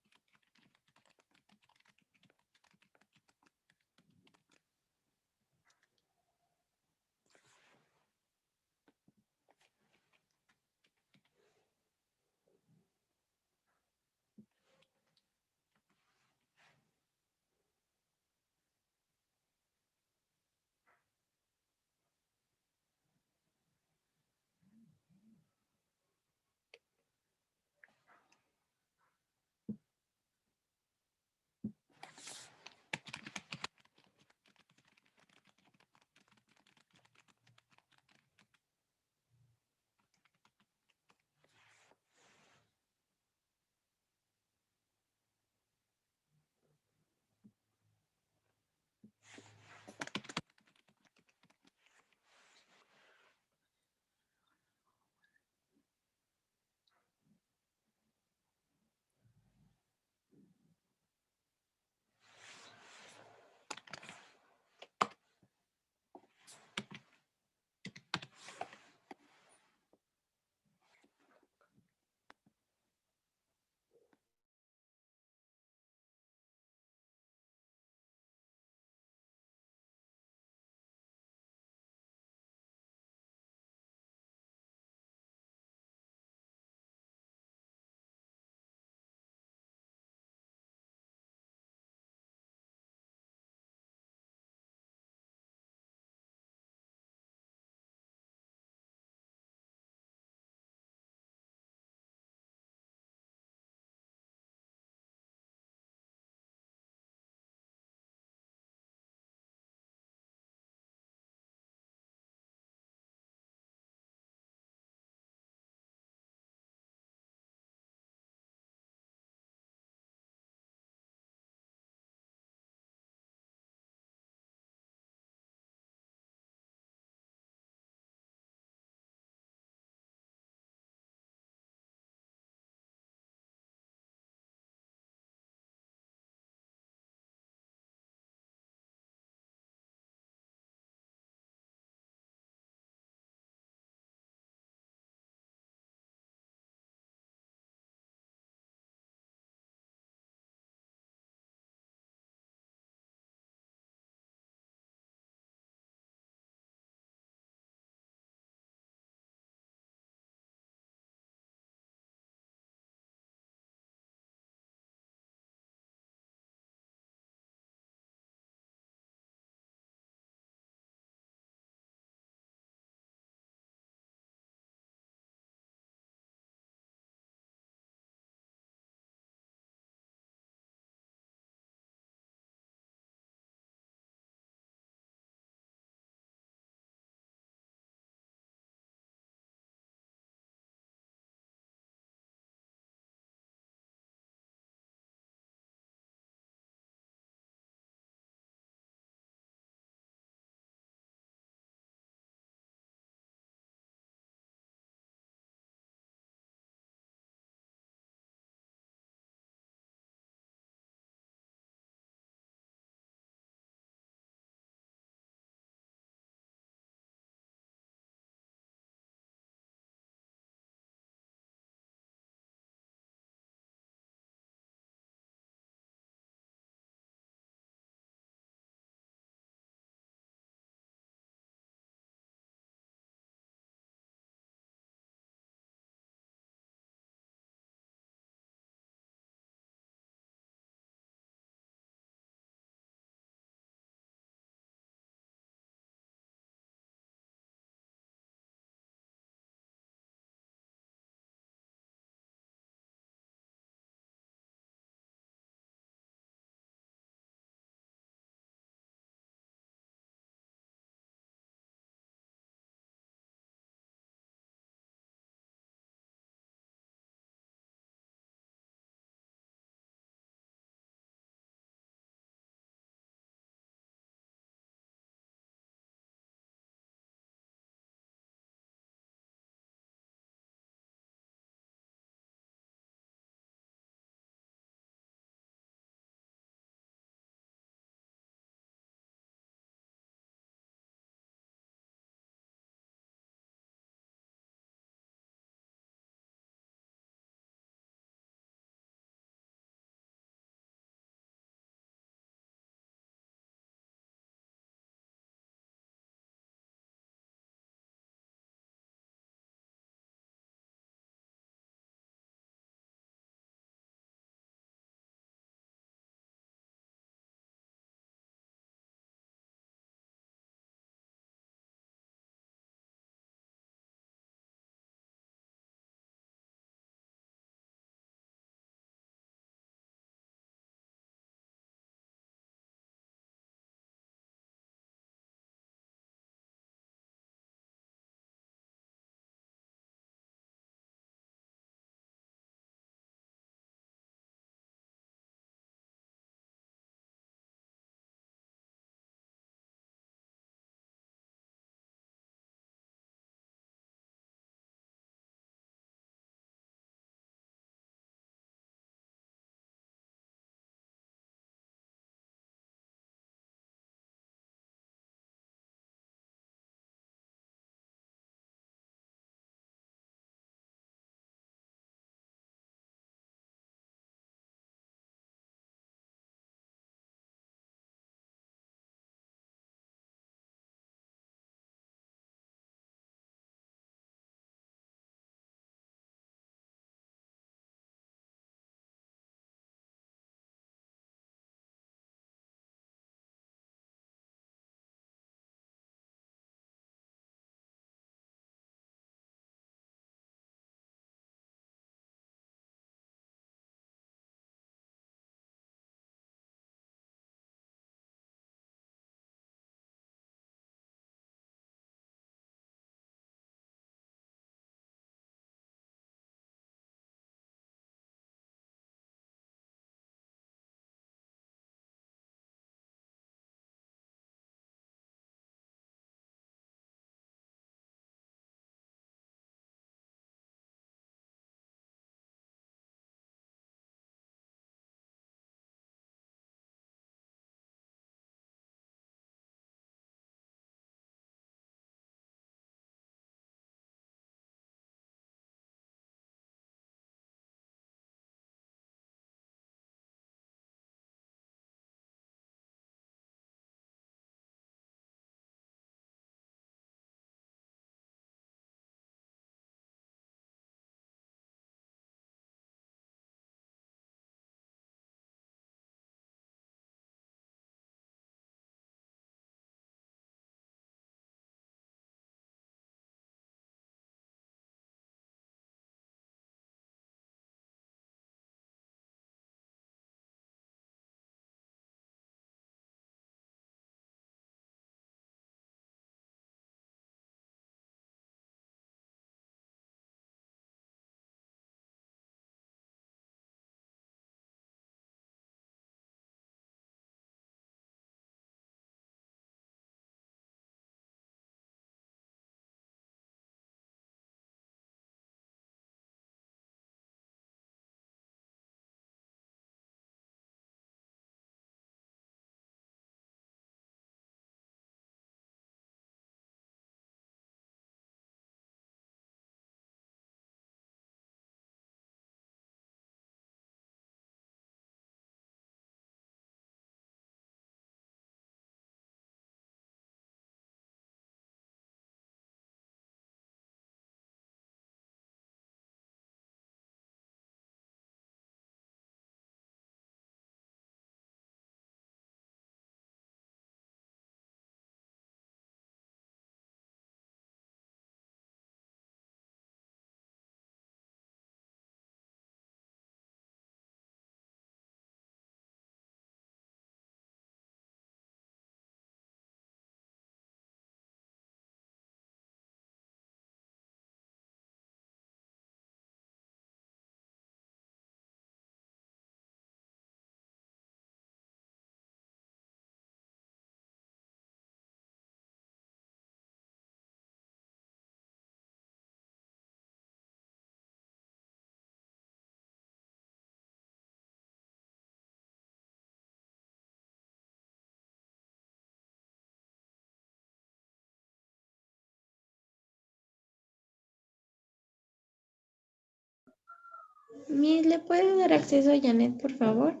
[SPEAKER 10] Miss, ¿le puede dar acceso a Janet, por favor?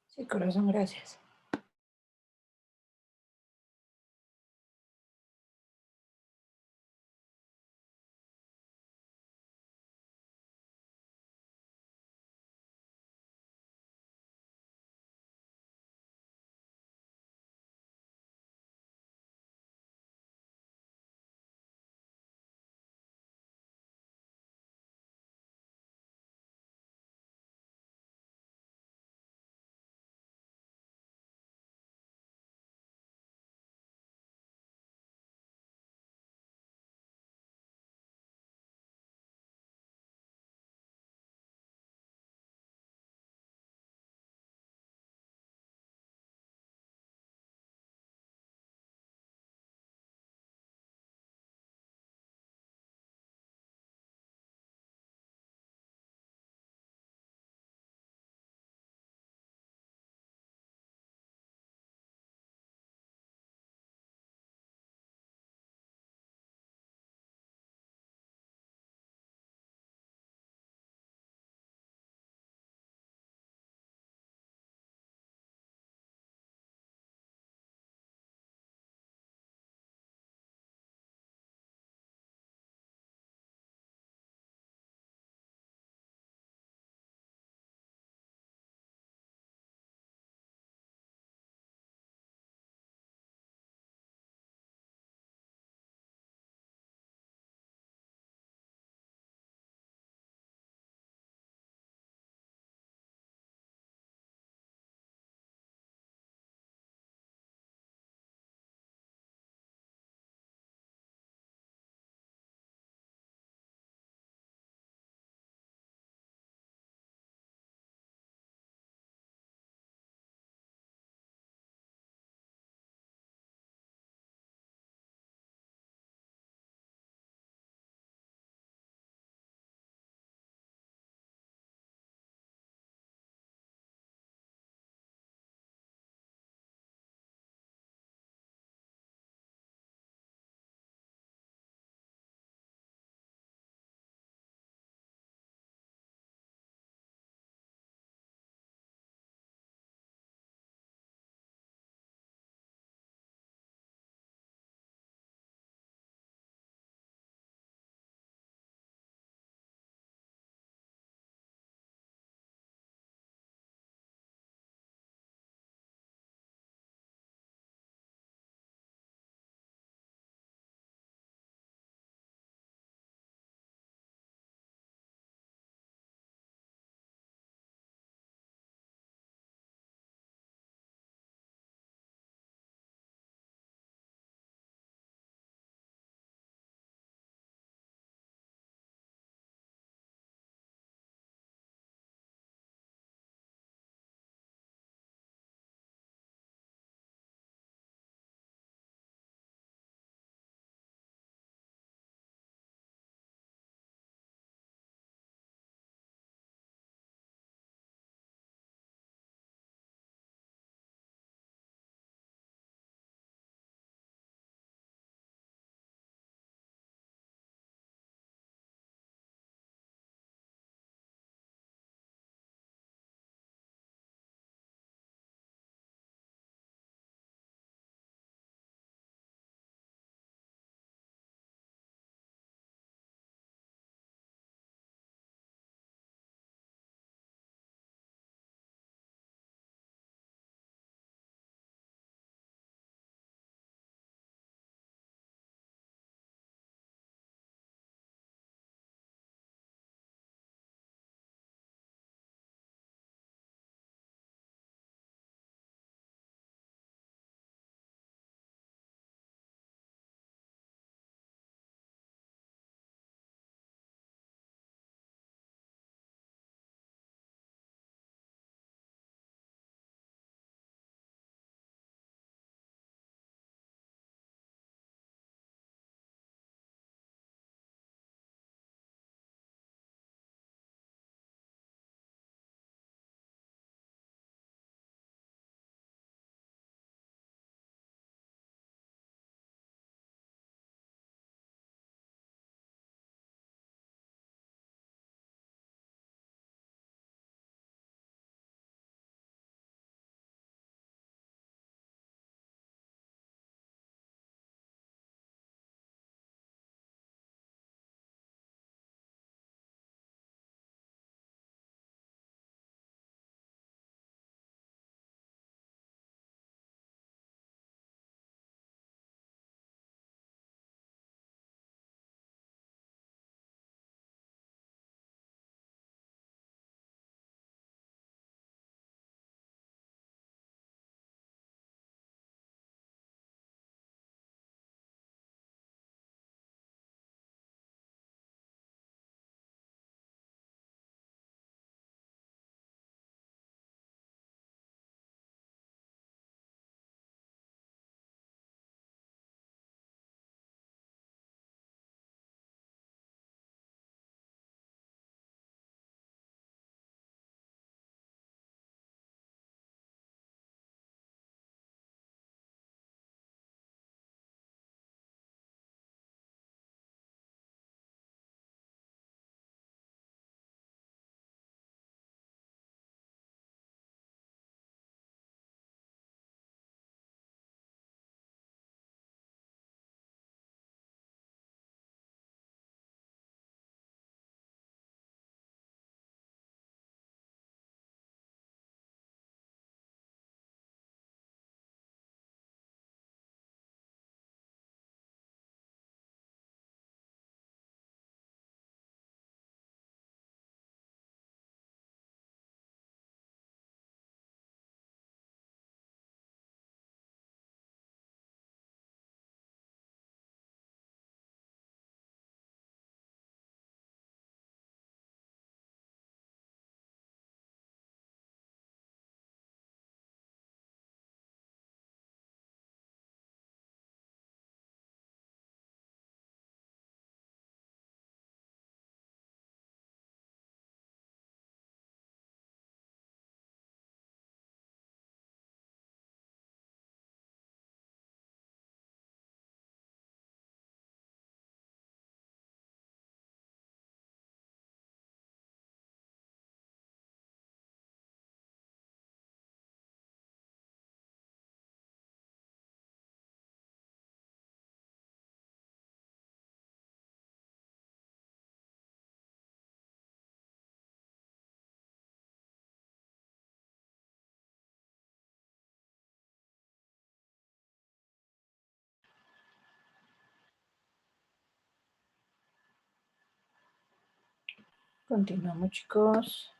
[SPEAKER 1] Sí, corazón, gracias. Continuamos, chicos.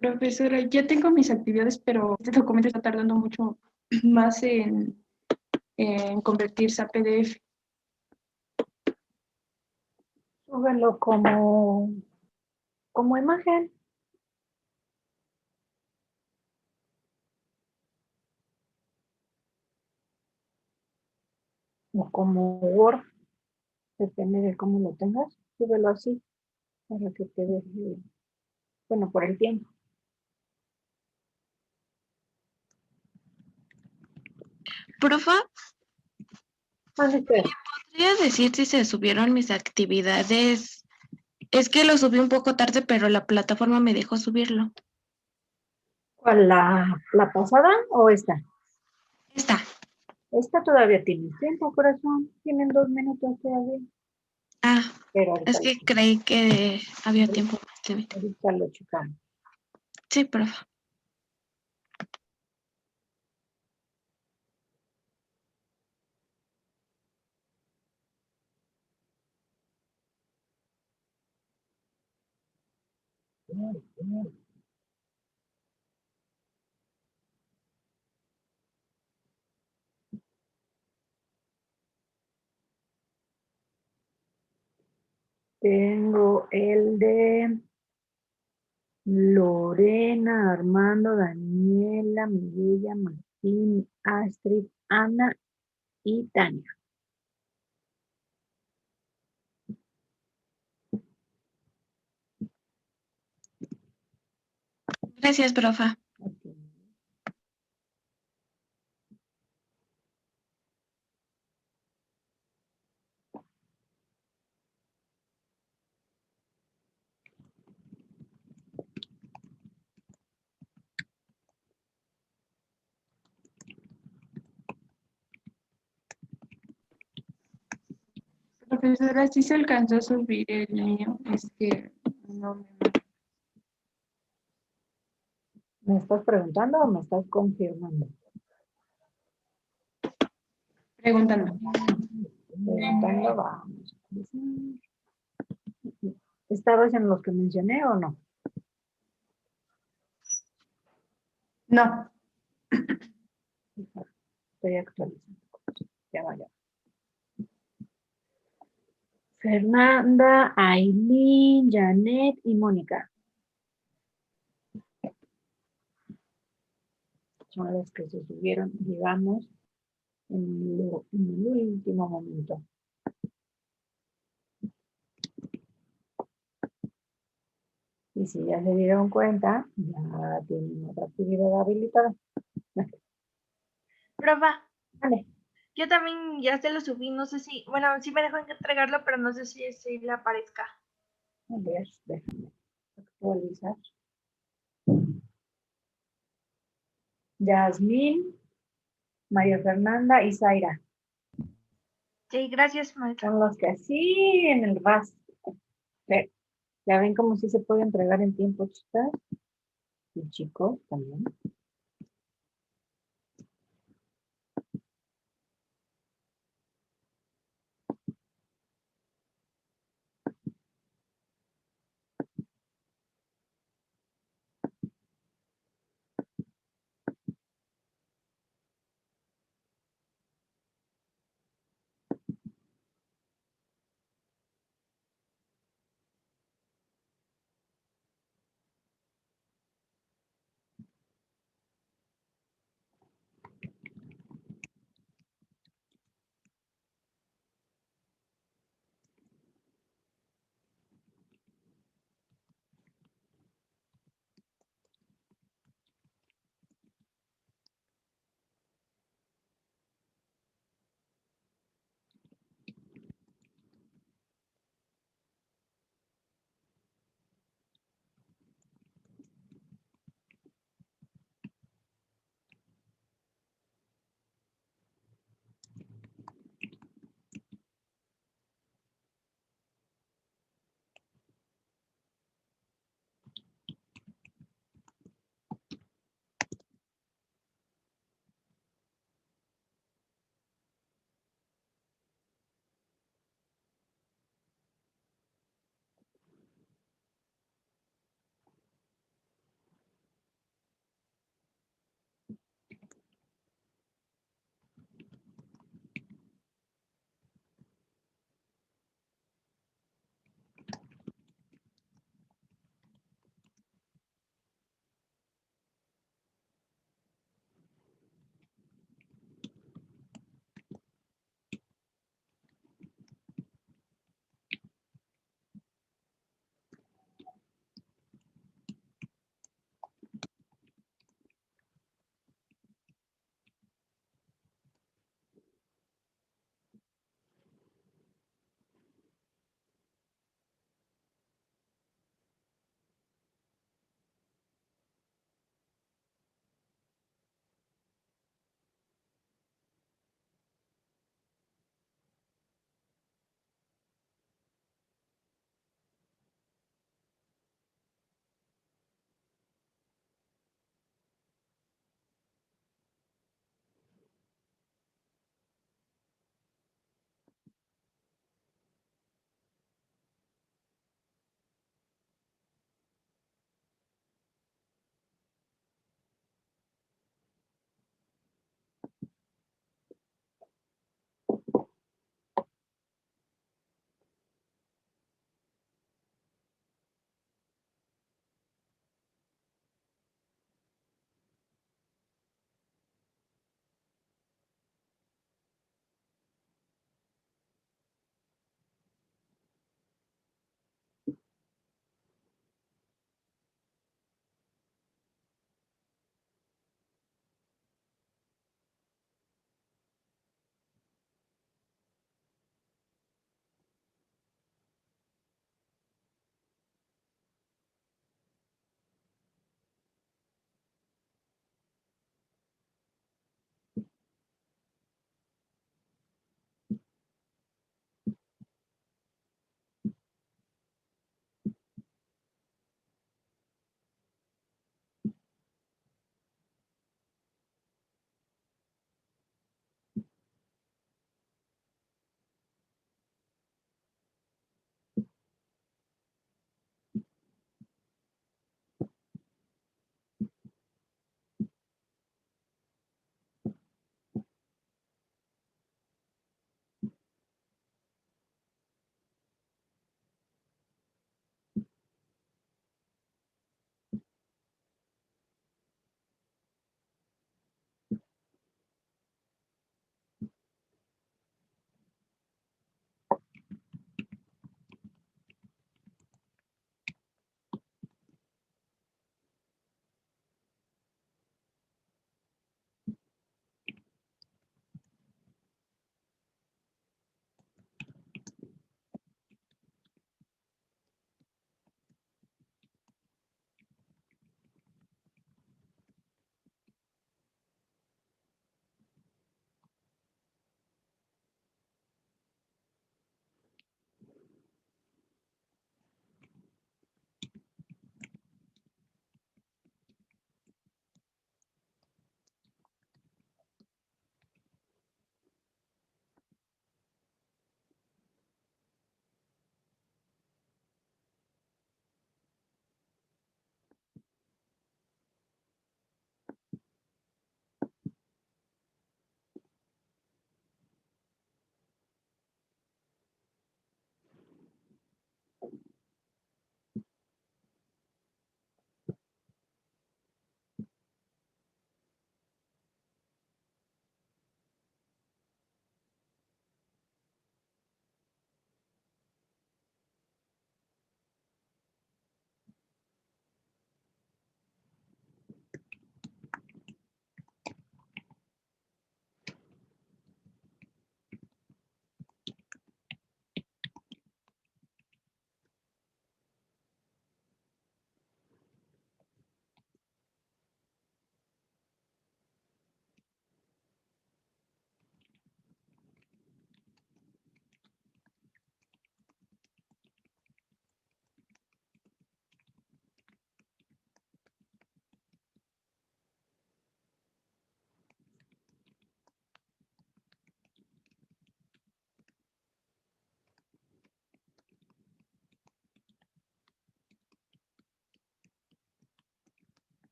[SPEAKER 7] Profesora, ya tengo mis actividades, pero este documento está tardando mucho más en convertirse a PDF.
[SPEAKER 1] Súbelo como imagen. O como Word, depende de cómo lo tengas. Súbelo así para que te deje, bueno, por el tiempo.
[SPEAKER 10] Profa,
[SPEAKER 1] Mande usted.
[SPEAKER 10] ¿podría decir si se subieron mis actividades? Es que lo subí un poco tarde, pero la plataforma me dejó subirlo.
[SPEAKER 1] ¿Cuál, la pasada o esta?
[SPEAKER 10] Esta.
[SPEAKER 1] Esta todavía tiene tiempo, corazón. Tienen 2 minutos todavía.
[SPEAKER 10] Ah,
[SPEAKER 1] Pero ahorita,
[SPEAKER 10] es que creí que había tiempo más de mí.
[SPEAKER 1] ahorita lo checamos.
[SPEAKER 10] Sí, profa.
[SPEAKER 1] Tengo el de Lorena, Armando, Daniela, Miguel, Martín, Astrid, Ana y Tania.
[SPEAKER 10] Gracias, profa.
[SPEAKER 1] Ok.
[SPEAKER 7] Profesora, sí se alcanzó a subir el mío. Es que no me...
[SPEAKER 1] ¿Me estás preguntando o me estás confirmando?
[SPEAKER 7] Preguntando.
[SPEAKER 1] Preguntando, vamos. ¿Estabas en los que mencioné o no?
[SPEAKER 7] No.
[SPEAKER 1] Estoy actualizando. Ya vaya. Fernanda, Aileen, Janet y Mónica. Son las que se subieron, digamos, en el último momento. Y si ya se dieron cuenta, ya tienen otra actividad habilitada.
[SPEAKER 11] Profa,
[SPEAKER 1] Vale.
[SPEAKER 11] yo también ya se lo subí, no sé si, bueno, sí me dejó entregarlo, pero no sé si le aparezca.
[SPEAKER 1] A ver, déjame actualizar. Yasmín, María Fernanda y Zaira.
[SPEAKER 11] Sí, gracias, maestra.
[SPEAKER 1] Son los que así en el RAS. Ya ven cómo sí se puede entregar en tiempo, chicas. Y chicos también.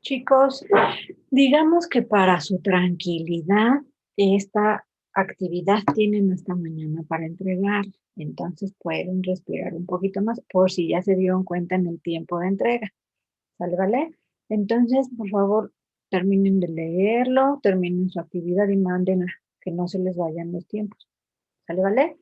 [SPEAKER 1] Chicos, digamos que para su tranquilidad, esta actividad tienen hasta mañana para entregar. Entonces pueden respirar un poquito más por si ya se dieron cuenta en el tiempo de entrega. ¿Sale, vale? Entonces, por favor, terminen de leerlo, terminen su actividad y manden a que no se les vayan los tiempos. ¿Sale, vale?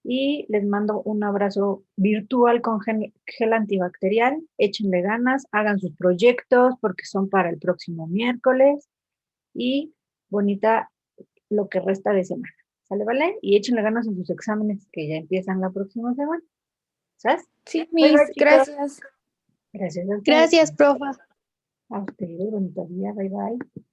[SPEAKER 1] Y les mando un abrazo virtual con gel antibacterial. Échenle ganas, hagan sus proyectos porque son para el próximo miércoles. Y bonita lo que resta de semana. ¿Sale, vale? Y échenle ganas a sus exámenes que ya empiezan la próxima semana. ¿Sabes?
[SPEAKER 3] Sí,
[SPEAKER 1] Bye,
[SPEAKER 3] Miss,
[SPEAKER 1] bye, chicos.
[SPEAKER 3] gracias.
[SPEAKER 1] Gracias a ustedes.
[SPEAKER 8] Gracias, profa.
[SPEAKER 1] A ustedes, bonito día. Bye, bye.